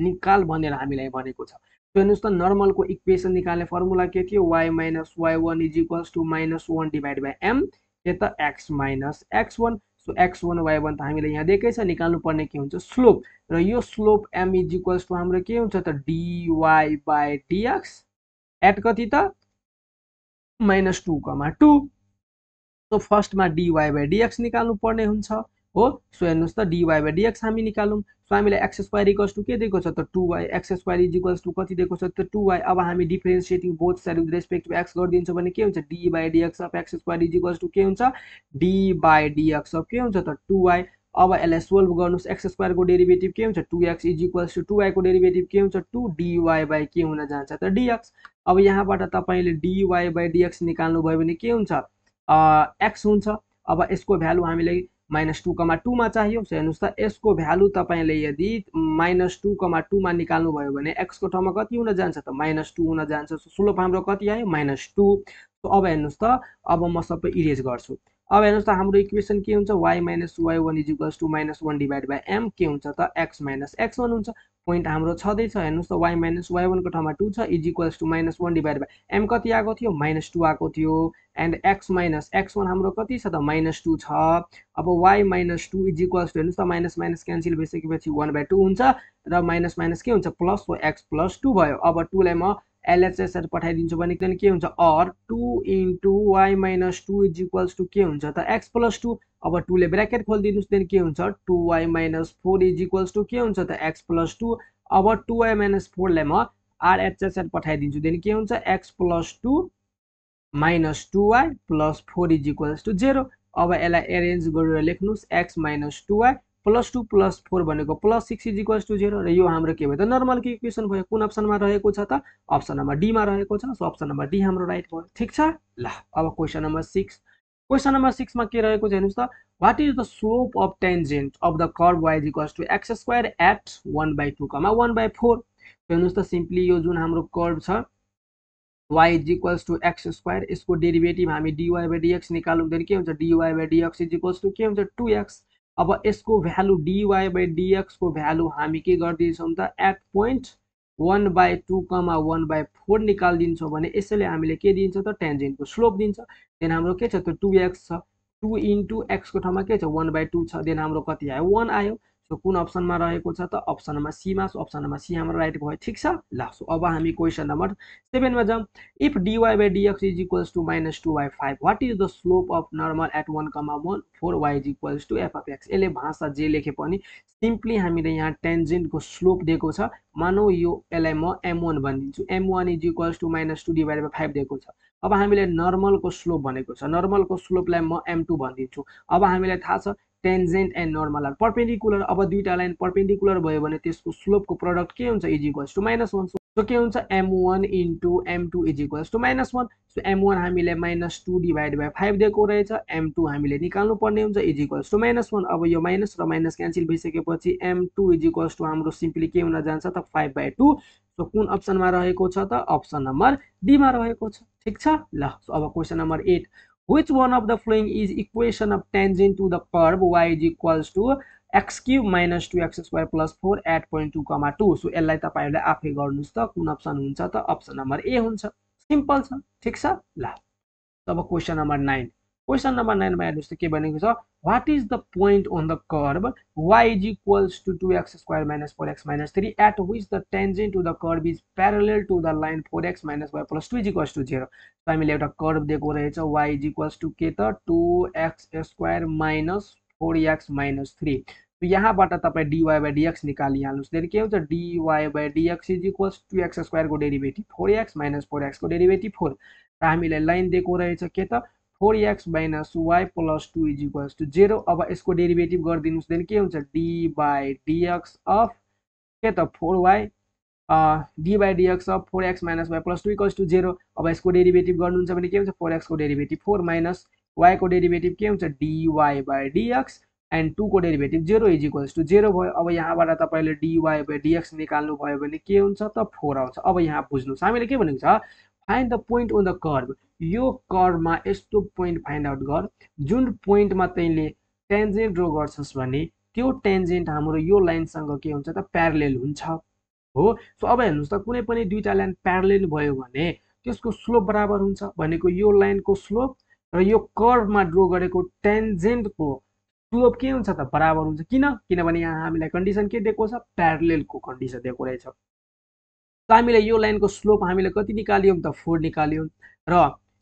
निकाल भनेर हामीलाई भनेको छ सो हेर्नुस् त नर्मल को इक्वेसन निकाल्ने फर्मुला के थियो y - y1 = -1 / m के त x - x1 so x1 y1 त हामीले यहाँ दिएकै छ निकाल्नु पर्ने के हुन्छ स्लोप र यो स्लोप m = हाम्रो के हुन्छ त dy/dx एट कति त -2, 2 सो फर्स्ट मा dy/dx निकाल्नु पर्ने हुन्छ हो सो हेर्नुस् त dy/dx हामी निकालौं सो हामीले x² = के दिएको छ त 2y x² = कति दिएको छ त 2y अब हामी differentiating both side with respect to x गर्दिन्छौ भने के हुन्छ d/dx अफ x² = के हुन्छ d/dx अफ के हुन्छ त 2y अब यसलाई सोल्भ गर्नुस् x² को डेरिभेटिभ के हुन्छ 2x = 2y को डेरिभेटिभ के हुन्छ 2 dy/ के हुन जान्छ त dx अब यहाँबाट तपाईले dy/dx निकाल्नु भयो भने के हुन्छ x हुन्छ अब यसको भ्यालु हामीले -2, 2 मा चाहियो सो हेर्नुस् त यसको भ्यालु तपाईले यदि -2, 2 मा निकाल्नु भयो भने x को ठाउँमा कति हुन जान्छ त -2 हुन जान्छ सो स्लोप हाम्रो कति आयो -2 सो अब हेर्नुस् त अब म सबै इरेज गर्छु अब हेर्नुस् त हाम्रो इक्वेसन के हुन्छ y - y1 = -1 / m के हुन्छ त x - x1 हुन्छ पोइन्ट हाम्रो छदै छ हेर्नुस् त y - y1 को ठाउँमा 2 छ -1 / m कति आको थियो -2 आको थियो एन्ड x - x1 हाम्रो कति छ त -2 छ अब y - 2 हेर्नुस् त माइनस माइनस क्यान्सल भइसकेपछि 1/2 हुन्छ र माइनस माइनस के हुन्छ प्लस सो x + 2 भयो अब 2 लाई म LHS पठाइदिन्छु भने के हुन्छ और 2 * y - 2 = के हुन्छ त x + 2 अब 2 ले ब्र्याकेट खोल्दिनुस् देन के हुन्छ 2y - 4 = के हुन्छ त x + 2 अब 2y - 4 लाई म RHS पठाइदिन्छु देन के हुन्छ x + 2 - 2y + 4 = 0 अब यसलाई अरेन्ज गरेर लेख्नुस् x - 2y +2 + 4 भनेको +6 = 0 र यो हाम्रो के भयो त नर्मलको इक्वेसन भयो कुन अप्सनमा रहेको छ त अप्सन नम्बर डी मा रहेको छ सो अप्सन नम्बर डी हाम्रो राइट भयो ठीक छ ल अब क्वेशन नम्बर 6 क्वेशन नम्बर 6 मा के रहेको छ हेर्नुस् त what is the slope of tangent of the curve y = x² at 1/2, 1/4 हेर्नुस् त सिम्पली यो जुन हाम्रो कर्व छ y = x² यसको डेरिभेटिभ हामी dy/dx निकाल्नु के हुन्छ dy/dx = के हुन्छ 2x अब यसको भ्यालु dy/dx को भ्यालु हामी के गर्दिन्छौं त एट पोइन्ट 1/2, 1/4 निकाल्दिन्छौं भने यसैले हामीले के दिन्छ त टेन्जेन्टको स्लोप दिन्छ देन हाम्रो के छ त 2x छ 2 * x को ठाउँमा के छ 1/2 छ देन हाम्रो कति आयो 1 आयो सो कुन अप्सनमा रहेको छ त अप्सन नम्बर सी मा सो अप्सन नम्बर सी हाम्रो राइट भयो ठीक छ ल सो अब हामी क्वेशन नम्बर 7 मा जाम इफ dy/dx = -2/5 what is the slope of normal at 1, 1 4 y = f of x यसले भाषा जे लेखे पनि सिम्पली हामीले यहाँ टेन्जेन्टको स्लोप दिएको छ मानौ यो यसलाई म m1 भनिदिन्छु m1 = -2/5 दिएको छ अब हामीले नर्मलको स्लोप भनेको छ नर्मलको स्लोपलाई म m2 भनिदिन्छु अब हामीलाई थाहा छ tangent and normal are perpendicular अब दुईटा लाइन परपेन्डिकुलर भयो भने त्यसको स्लोपको प्रोडक्ट के हुन्छ = -1 सो के हुन्छ m1 * m2 = -1 सो m1 हामीले -2/5 दिएको रहेछ m2 हामीले निकाल्नु पर्ने हुन्छ = -1 अब यो माइनस र माइनस क्यान्सल भइसकेपछि m2 = हाम्रो सिम्पली के हुन जान्छ त 5/2 सो कुन अप्सनमा रहेको छ त अप्सन नम्बर डी मा रहेको छ ठीक छ ल सो अब question number 8 which one of the following is equation of tangent to the curve y = x³ - 2x² + 4 at point 2, 2 so यसलाई तपाईहरुले आफै गर्नुस् त कुन अप्सन हुन्छ त अप्सन नम्बर ए हुन्छ सिम्पल छ ठीक छ ल अब क्वेशन नम्बर 9 क्वेशन नम्बर 9 मा हेर्नुस् त के भनेको छ what is the point on the curve y = 2x² - 4x - 3 at which the tangent to the curve is parallel to the line 4x - y + 2 = 0 त हामीले एउटा कर्व दिएको रहेछ y = के त 2x² - 4x - 3 तो यहाँबाट तपाई dy/dx निकालिहाल्नुस् देन के हुन्छ dy/dx = 2x² को डेरिभेटिभ 4x - 4x को डेरिभेटिभ 4 र हामीले लाइन दिएको रहेछ के त 4x - y + 2 = 0 अब यसको डेरिभेटिभ गर्दिनुस् देन के हुन्छ d/dx अफ के त 4y d/dx of 4x - y + 2 = 0 अब यसको डेरिभेटिभ गर्नुहुन्छ भने के हुन्छ 4x को डेरिभेटिभ 4 माइनस y को डेरिभेटिभ के हुन्छ dy/dx एन्ड 2 को डेरिभेटिभ 0 = 0 भयो अब यहाँबाट तपाईले dy/dx निकाल्नु भयो भने के हुन्छ त 4 आउँछ अब यहाँ बुझ्नुस् हामीले के भनेको छ find the point on the curve यो कर्वमा यस्तो पोइन्ट फाइन्ड आउट गर जुन पोइन्टमा तैले टेन्जेन्ट ड्रा गर्छस् भने त्यो टेन्जेन्ट हाम्रो यो लाइनसँग के हुन्छ त प्यारलल हुन्छ हो सो अब हेर्नुस् त कुनै पनि दुईटा लाइन प्यारलल भयो भने त्यसको स्लोप बराबर हुन्छ भनेको यो लाइनको स्लोप र यो कर्वमा ड्रा गरेको टेन्जेन्टको स्लोप के हुन्छ त बराबर हुन्छ किनभने यहाँ हामीलाई कन्डिसन के दिएको छ प्यारललको कन्डिसन दिएको रहेछ त हामीले यो लाइनको स्लोप हामीले कति निकाल्यौं त 4 निकाल्यौं र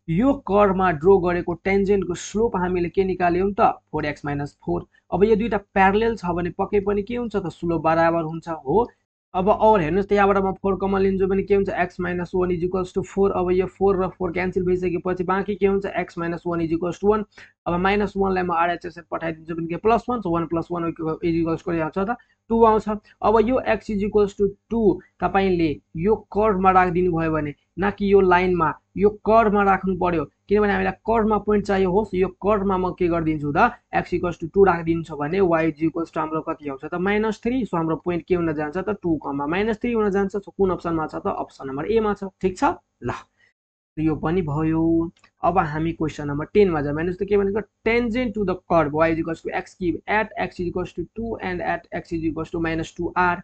यो कर्वमा ड्रा गरेको टेन्जेन्टको स्लोप हामीले के निकाल्यौं त 4x - 4 अब यो दुईटा प्यारलल छ भने पक्कै पनि के हुन्छ त स्लोप बराबर हुन्छ हो अब और हेर्नुस् त यहाँबाट म 4 कमन लिन्छु भने के हुन्छ x - 1 = 4 अब यो 4 र 4 क्यान्सल भइसकेपछि बाँकी के हुन्छ x - 1 = 1 अब -1 लाई म RHS पठाइदिन्छु भने के +1 सो 1 + 1 = आउँछ त 2 आउँछ अब यो x = 2 तपाईले यो कर्वमा राख्दिनु भयो भने न कि यो लाइनमा यो कर्वमा राख्नु पर्यो किनभने हामीलाई कर्वमा पोइन्ट चाहियो होस् यो कर्वमा म के गर्दिन्छु त x = 2 राख्दिन्छु भने y = हाम्रो कति आउँछ त -3 सो हाम्रो पोइन्ट के हुन जान्छ त 2, -3 हुन जान्छ सो कुन अप्सनमा छ त अप्सन नम्बर ए मा छ ठीक छ ल यो पनि भयो अब हामी क्वेशन नम्बर 10 मा जाम हेर्नुस् त के भनेको tangent to the curve y = x³ at x = 2 and at x = -2 are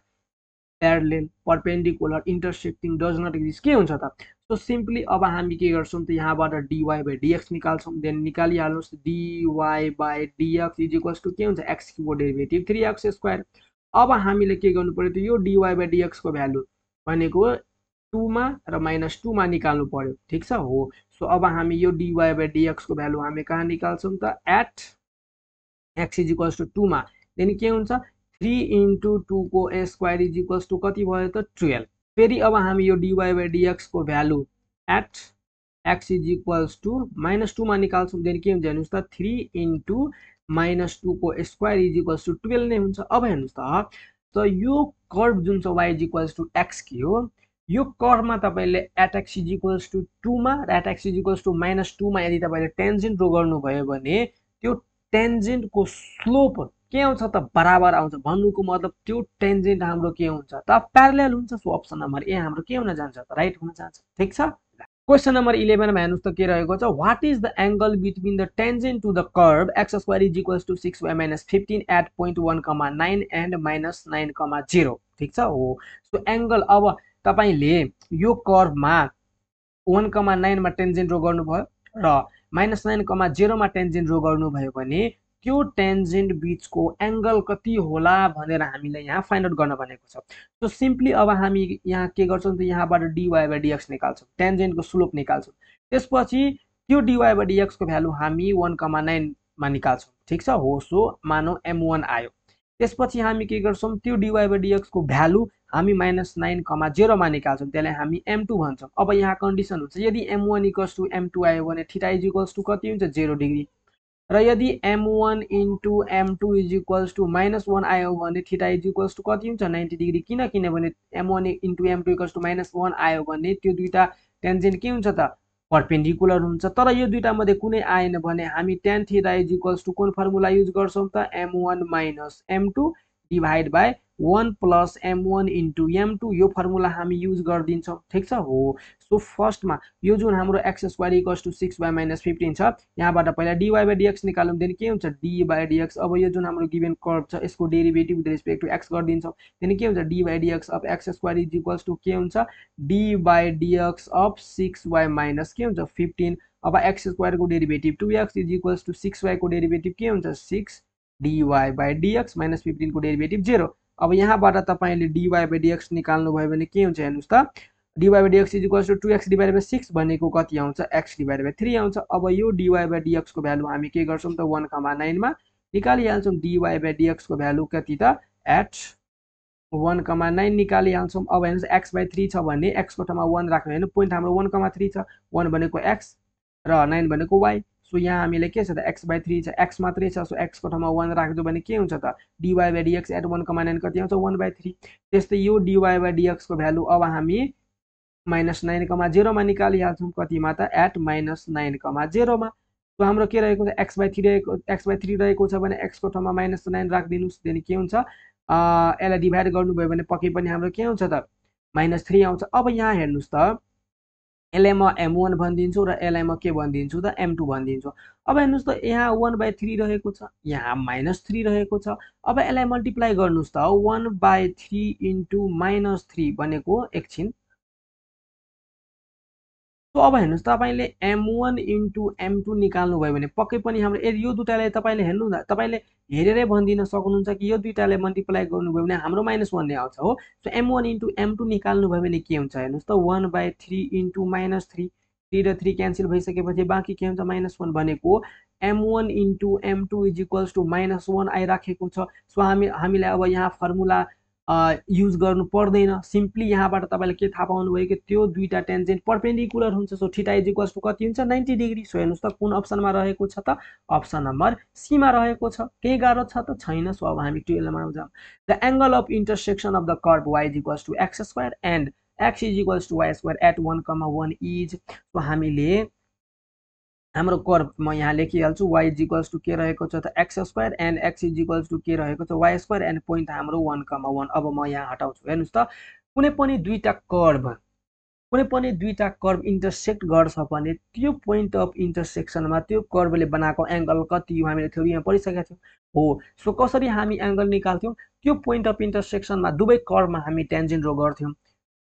parallel perpendicular intersecting does not exist के हुन्छ त सो सिम्पली अब हामी के गर्छौं त यहाँबाट dy/dx निकाल्छौं देन निकालिहाल्नुस् dy/dx = के हुन्छ x³ को डेरिभेटिभ 3x² अब हामीले के गर्नु पर्यो त यो dy/dx को भ्यालु भनेको 2 मा र -2 मा निकाल्नु पर्यो ठीक छ हो सो अब हामी यो dy/dx को भ्यालु हामी कहाँ निकाल्छौं त एट x = 2 मा देन के हुन्छ 3 * 2 को स्क्वायर = कति भयो त 12 फेरि अब हामी यो dy/dx को भ्यालु एट x = -2 मा निकाल्छौं देन के हुन्छ हेर्नुस् त 3 * -2 को स्क्वायर इज इक्वल्स टु 12 नै हुन्छ। अब हेर्नुस् त यो कर्व जुन छ y is equals to x के हो, यो कर्वमा तपाईले at x is equals to 2 मा र at x is equals to -2 मा यदि तपाईले टेन्जेन्ट ड्रा गर्नुभयो भने त्यो टेन्जेन्टको स्लोप के आउँछ त बराबर आउँछ। भन्नुको मतलब त्यो टेन्जेन्ट हाम्रो के हुन्छ त प्यारलल हुन्छ। सो अप्सन नम्बर ए हाम्रो के हुन जान्छ त राइट हुन जान्छ। ठीक छ। क्वेश्चन नम्बर 11 मा हेर्नुस् त के रहेको छ, what is the angle between the tangent to the curve x square is equals to 6y - 15 at point 1, 9 and -9, 0। ठीक छ हो। सो एंगल अब तपाईले यो कर्वमा 1, 9 मा टेन्जेन्ट ड्रा गर्नुभयो र -9, 0 मा टेन्जेन्ट ड्रा गर्नुभयो भने त्यो टेन्जेन्ट बीचको एंगल कति होला भनेर हामीले यहाँ फाइन्ड आउट गर्न भनेको छ। सो सिम्पली अब हामी यहाँ के गर्छौं त यहाँबाट dy/dx निकाल्छौं, टेन्जेन्टको स्लोप निकाल्छौं। त्यसपछि त्यो dy/dx को भ्यालु हामी 1, 9 मा निकाल्छौं। ठीक छ हो। सो मानौ m1 आयो। त्यसपछि हामी के गर्छौं, त्यो dy/dx को भ्यालु हामी -9, 0 मा निकाल्छौं, त्यसलाई हामी m2 भन्छौं। अब यहाँ कन्डिसन हुन्छ, यदि m1 = m2 आयो भने थीटा इज इक्वल्स टु कति हुन्छ 0 डिग्री, र यदि m1 * m2 = -1 आयो भने थीटा इज इक्वल्स टु कति हुन्छ 90 डिग्री। किनभने m1 * m2 = -1 आयो भने त्यो दुईटा टेन्जेन्ट के हुन्छ त परपेन्डिकुलर हुन्छ। तर यो दुईटा मध्ये कुनै आएन भने हामी tan theta is equals to कुन फर्मुला युज गर्छौं त m1 - m2 divide by 1 + m1 * m2 यो फर्मुला हामी युज गर्दिन्छौं। ठीक छ हो। सो फर्स्टमा यो जुन हाम्रो x square equals to 6y - 15 छ, यहाँबाट पहिला dy/dx निकालौं, देन के हुन्छ d/dx। अब यो जुन हाम्रो गिवन कर्व छ यसको derivative with respect to x गर्दिन्छौं, देन के हुन्छ d/dx of x square is equals to के हुन्छ d/dx अफ 6y - के हुन्छ 15। अब x स्क्वायर को derivative 2x is equals to 6y को डेरिभेटिभ के हुन्छ 6 dy/dx - 15 को डेरिभेटिभ 0। अब यहाँबाट तपाईले dy/dx निकाल्नु भयो भने के हुन्छ हेर्नुस् त dy/dx is equals to 2x divided by 6 भनेको कति आउँछ x डिवाइडेड बाइ 3 आउँछ। अब यो dy/dx को भ्यालु हामी के गर्छौं त 1, 9 मा निकालिहाल्छौं। dy/dx को भ्यालु कति त एट 1, 9 निकालिहाल्छौं। अब हेर्नुस् x/3 छ भने x को ठाउँमा 1 राख्नु हैन, पोइन्ट हाम्रो 1, 3 छ, 1 भनेको x र 9 भनेको y। सो यहाँ हामीले के छ त x/3 छ, x मात्रै छ, सो x को ठाउँमा 1 राख्दियो भने के हुन्छ त dy/dx एट 1, 9 कति आउँछ 1/3। त्यस्तै यो dy/dx को भ्यालु अब हामी -9, 0 मा निकालिहाल्छौं, कतिमा त एट -9, 0 मा। सो हाम्रो के रहेको छ x/3 रहेको छ भने x को ठाउँमा -9 राख्दिनुस्, देन के हुन्छ यसलाई डिभाइड गर्नुभयो भने पक्कै पनि हाम्रो के आउँछ त -3 आउँछ। अब यहाँ हेर्नुस् त यसलाई म m1 भनिदिन्छु र यसलाई म के भनिदिन्छु त m2 भनिदिन्छु। अब हेर्नुस् त यहाँ 1/3 रहेको छ, यहाँ -3 रहेको छ। अब यसलाई मल्टिप्लाई गर्नुस् त 1/3 इन्टु -3 भनेको एकछिन। सो अब हेर्नुस् तपाईले m1 इन्टु m2 निकाल्नु भयो भने पक्कै पनि हाम्रो यो दुटालाई तपाईले हेर्नु न, तपाईले हेरेरै भनिदिन सक्नुहुन्छ कि यो दुटालाई मल्टिप्लाई गर्नुभयो भने हाम्रो -1 नै आउँछ हो। सो m1 इन्टु m2 निकाल्नु भयो भने के हुन्छ हेर्नुस् त 1/3 इन्टु -3, 3 र 3 क्यान्सल भइसकेपछि बाँकी के हुन्छ -1 भनेको m1 into m2 is equals to -1 आइराखेको छ। सो हामीलाई अब यहाँ फर्मुला युज गर्नु पर्दैन, सिम्पली यहाँबाट तपाईले के थाहा पाउनु भयो कि त्यो दुईटा टेन्जेन्ट परपेन्डिकुलर हुन्छ। So theta is equals to कति हुन्छ 90 डिग्री। सो हेर्नुस् त कुन अप्सनमा रहेको छ त अप्सन नम्बर सी मा रहेको छ। केही गाह्रो छ त छैन। सो अब हामी 12 मा जाउँ। The angle of intersection of the curve y is equals to x square and x is equals to y square at 1, 1 is. So हामीले हाम्रो कर्व म यहाँ लेखिहाल्छु y इज इक्वल्स टु के रहेको छ त x square and x is equals to के रहेको छ y स्क्वायर एन्ड पोइन्ट हाम्रो 1, 1। अब म यहाँ हटाउँछु। हेर्नुस् त कुनै पनि दुईटा कर्व इन्टरसेक्ट गर्छ भने त्यो पोइन्ट अफ इन्टरसेक्सनमा त्यो कर्वले बनाएको एंगल कति हो हामीले थ्योरीमा पढिसकेका थियौं हो। सो कसरी हामी एंगल निकाल्थ्यौं, त्यो पोइन्ट अफ इन्टरसेक्सनमा दुवै कर्वमा हामी टेन्जेन्ट ड्रा गर्थ्यौं।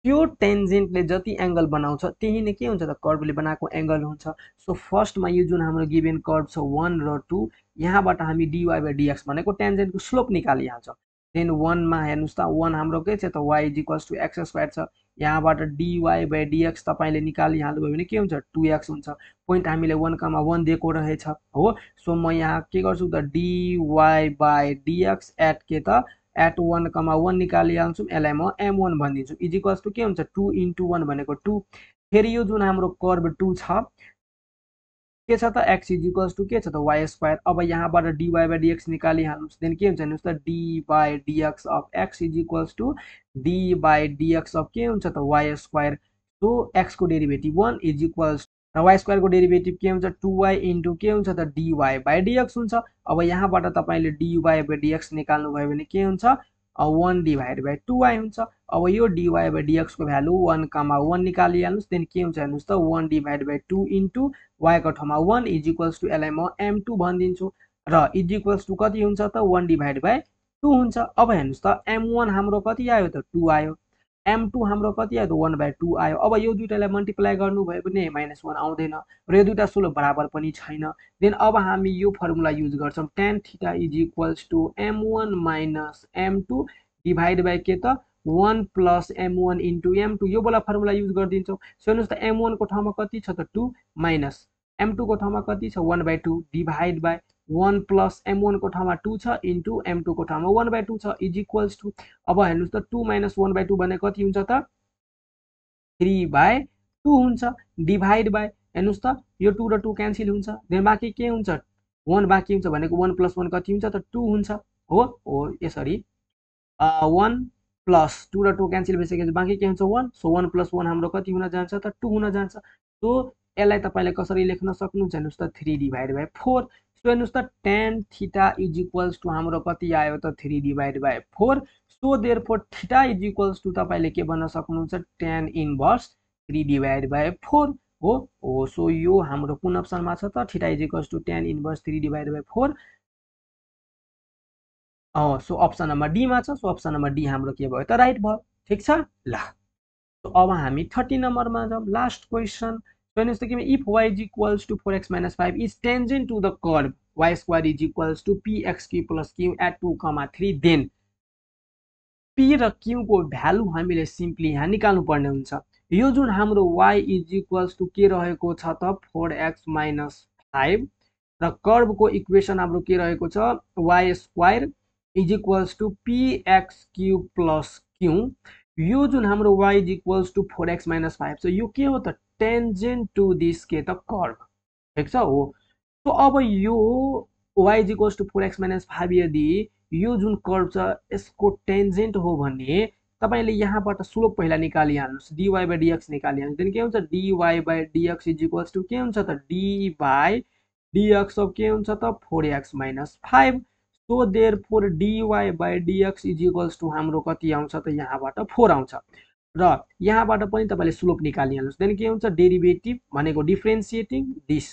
त्यो टेन्जेन्टले जति एंगल बनाउँछ त्यही नै के हुन्छ त कर्वले बनाएको एंगल हुन्छ। सो फर्स्टमा यो जुन हाम्रो गिवन कर्व छ 1 र 2, यहाँबाट हामी dy/dx भनेको टेन्जेन्टको स्लोप निकालिहाल्छौं। देन 1 मा हेर्नुस् त 1 हाम्रो के छ त y is equals to x square छ, यहाँबाट dy/dx तपाईले निकालिहाल्नु भयो भने के हुन्छ 2x हुन्छ। पोइन्ट हामीले 1, 1 दिएको रहेछ हो। सो म यहाँ के गर्छु त dy/dx एट के त एट 1, 1 निकालिहाल्छौं, यसलाई म m1 भनिदिन्छु इज इक्वल्स टु के हुन्छ 2 इन्टु 1 भनेको 2। फेरि यो जुन हाम्रो कर्व 2 छ के छ त x इक्वल्स टु के छ त y स्क्वायर। अब यहाँबाट dy by dx निकालिहाल्नुस्। देन के हुन्छ हेर्नुस् त d by dx of x equals to d by dx of के हुन्छ त y स्क्वायर। सो x को डेरिभेटिभ 1 इक्वल्स र y स्क्वायर को डेरिभेटिभ के हुन्छ 2y इन्टु के हुन्छ त dy by dx हुन्छ। अब यहाँबाट तपाईले dy by dx निकाल्नु भयो भने के हुन्छ 1 डिभाइड बाइ 2y हुन्छ। अब यो dy by dx को भ्यालु 1, 1 निकालिहाल्नुस्। देन के हुन्छ हेर्नुस् त 1 डिभाइड बाइ 2 इन्टु y को ठाउँमा 1 इक्वल्स टु यसलाई म m2 भनिदिन्छु र इक्वल्स टु कति हुन्छ त 1 डिभाइड बाइ 2 हुन्छ। अब हेर्नुस् त m1 हाम्रो कति आयो त 2 आयो, m2 हाम्रो कति आयो त 1 बाइ 2 आयो। अब यो दुईटालाई मल्टिप्लाई गर्नु भयो भने -1 आउँदैन र यो दुईटा स्लोप बराबर पनि छैन। देन अब हामी यो फर्मुला युज गर्छौं tan theta equals to m1 minus m2 divide by के त 1 प्लस m1 इन्टु m2 यो वाला फर्मुला युज गरिदिन्छौँ। सो हेर्नुस् त m1 को ठाउँमा कति छ त 2 माइनस m2 को ठाउँमा कति छ 1 by 2 divide by 1 plus m1 को ठाउँमा 2 छ इन्टु m2 को ठाउँमा 1 बाइ 2 छ इक्वल्स टु। अब हेर्नुस् त 2 माइनस 1 बाइ 2 भने कति हुन्छ त 3 बाइ 2 हुन्छ डिभाइड बाइ हेर्नुस् त यो 2 र 2 क्यान्सल हुन्छ। देन बाँकी के हुन्छ 1 बाँकी हुन्छ भनेको 1 प्लस 1 कति हुन्छ त 2 हुन्छ। हो यसरी 1 प्लस 2 र 2 क्यान्सल भइसकेपछि बाँकी के हुन्छ 1। सो 1 प्लस 1 हाम्रो कति हुन जान्छ त 2 हुन जान्छ। सो यसलाई तपाईले कसरी लेख्न सक्नुहुन्छ हेर्नुस् त 3 डिभाइड बाइ 4। सो हेर्नुस् त tan थीटा इक्वल्स टु हाम्रो कति आयो त 3 divide by 4। So therefore theta equals to तपाईले के भन्न सक्नुहुन्छ tan इन्भर्स 3 डिभाइड बाइ 4 हो। सो यो हाम्रो कुन अप्सनमा छ त theta equals to tan inverse 3 divide by 4। So option number D मा छ। सो अप्सन नम्बर डी हाम्रो के भयो त राइट भयो। ठीक छ ल। सो अब हामी 30 नम्बरमा जाउँ लास्ट क्वेशन। हेर्नुस् त के इफ y इक्वल्स to 4x - 5 is tangent to the curve y square equals to px³ + q at 2, 3 then p र q को भ्यालु हामीले सिम्पली यहाँ निकाल्नु पर्ने हुन्छ। यो जुन हाम्रो y इक्वल्स टु के रहेको छ त 4x - 5 र कर्व को इक्वेसन हाम्रो के रहेको छ y square equals to px³ + q। यो जुन हाम्रो y इक्वल्स टु 4x - 5 छ यो के हो त टेन्जेन्ट टु दिस के त कर्व। ठीक छ हो। सो अब यो y इक्वल्स टु 4x - 5 यदि यो जुन कर्व छ यसको टेन्जेन्ट हो भने तपाईले यहाँबाट स्लोप पहिला निकालिहाल्नुस् dy by dx निकालिहाल्नुस्। देन के हुन्छ dy by dx equals to के हुन्छ त d by dx अब के हुन्छ त 4x - 5। So therefore dy by dx equals to हाम्रो कति आउँछ त यहाँबाट 4 आउँछ र यहाँबाट पनि तपाईले स्लोप निकालिहाल्नुस्। देन के हुन्छ डेरिभेटिभ भनेको differentiating this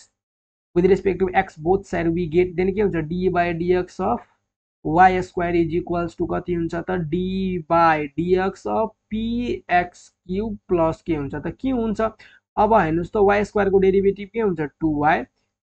with respect to x both side we get then के हुन्छ d by dx of y square equals to कति हुन्छ त d by dx of px³ + के हुन्छ त q हुन्छ। अब हेर्नुस् त y स्क्वायर को डेरिभेटिभ के हुन्छ 2y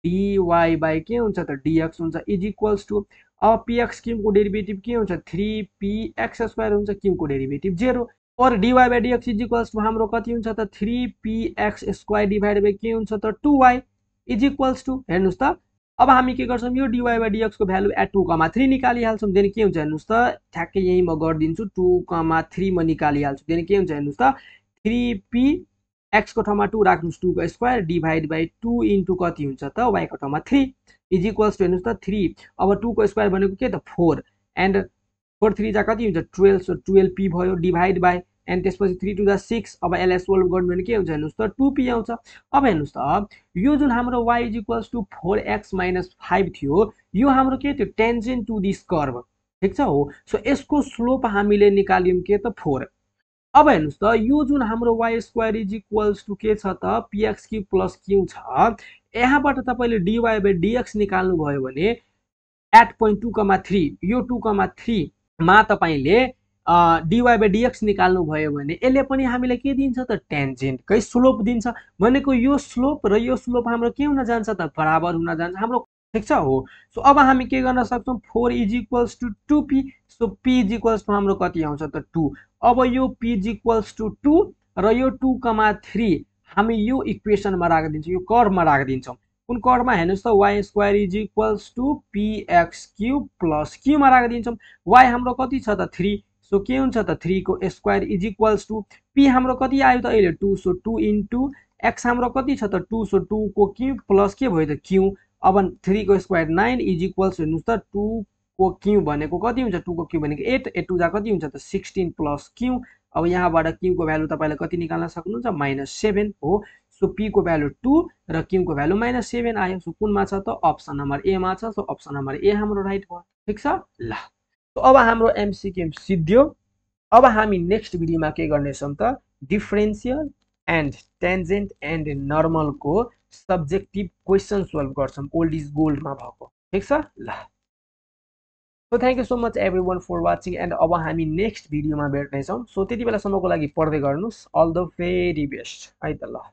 dy by के हुन्छ त dx हुन्छ इक्वल्स टु अब px³ को डेरिभेटिभ के हुन्छ 3px² हुन्छ q को डेरिभेटिभ 0 और dy by dx equals to हाम्रो कति हुन्छ त 3px² डिभाइड बाइ के हुन्छ त 2y इक्वल्स टु हेर्नुस् त अब हामी के गर्छौं यो dy by dx को भ्यालु एट 2, 3 निकालिहाल्छौं। देन के हुन्छ हेर्नुस् त ठ्याक्कै यही म गर्दिन्छु 2, 3 म निकालिहाल्छु। देन के हुन्छ हेर्नुस् त 3px को ठाउँमा 2 राख्नुस् 2 को स्क्वायर डिभाइड बाइ 2 इन्टु कति हुन्छ त y को ठाउँमा 3 इक्वल्स टु हेर्नुस् त 3 अब 2 को स्क्वायर भनेको के त 4 एन्ड 4 3 जा कति हुन्छ 12 सो 12p भयो डिभाइड बाइ एन्ड त्यसपछि 3 टु द 6 अब यसलाई सोल्भ गर्नु भने के हुन्छ हेर्नुस् त 2p आउँछ। अब हेर्नुस् त यो जुन हाम्रो y इक्वल्स टु 4x - 5 थियो यो हाम्रो के थियो टेन्जेन्ट टु दिस कर्व। ठीक छ हो। सो यसको स्लोप हामीले निकाल्यौं के त 4। अब हेर्नुस् त यो जुन हाम्रो y स्क्वायर इक्वल्स टु के छ त px³ + q छ यहाँबाट तपाईले dy by dx निकाल्नु भयो भने एट पोइन्ट 2, 3 यो 2, 3 मा तपाईले dy by dx निकाल्नु भयो भने यसले पनि हामीलाई के दिन्छ त टेन्जेन्ट कै स्लोप दिन्छ भनेको यो स्लोप र यो स्लोप हाम्रो के हुन जान्छ त बराबर हुन जान्छ हाम्रो। ठीक छ हो। सो अब हामी के गर्न सक्छौं 4 equals to 2p। So p equals to हाम्रो कति आउँछ त 2। अब यो p इक्वल्स टु 2 र यो 2, 3 हामी यो इक्वेसनमा राख्दिन्छौं यो कर्वमा राख्दिन्छौं। कुन कर्वमा हेर्नुस् त y square equals to px³ + q मा राख्दिन्छौं। y हाम्रो कति छ त 3 सो के हुन्छ त 3 को स्क्वायर इक्वल्स टु p हाम्रो कति आयो त अहिले 2 सो 2 इन्टु x हाम्रो कति छ त 2 सो 2 को क्यूब प्लस के भयो त q अब 3 को स्क्वायर 9 इज इक्वल्स हेर्नुस् त 2 को क्यूब भनेको कति हुन्छ 2 को क्यूब भनेको 8 8 टु जा कति हुन्छ त 16 प्लस q अब यहाँबाट q को भ्यालु तपाईले कति निकाल्न सक्नुहुन्छ -7 हो सो p को भ्यालु 2 र q को भ्यालु -7 आयो सो कुनमा छ त अप्सन नम्बर ए मा छ सो अप्सन नम्बर ए हाम्रो राइट भयो ठीक छ ल सो अब हाम्रो एमसीक्यू सिद्धियो अब हामी नेक्स्ट भिडियोमा के गर्नेछौं त differential and tangent and normal को सब्जेक्टिभ क्वेशन सल्भ गर्छौं ओल्ड इज गोल्ड मा भएको ठीक छ ल so thank you so much everyone for watching and अब हामी नेक्स्ट भिडियोमा भेट्नेछौं सो त्यति बेलासम्मको लागि पढ्दै गर्नुस् अल द भेरी बेस्ट है त ल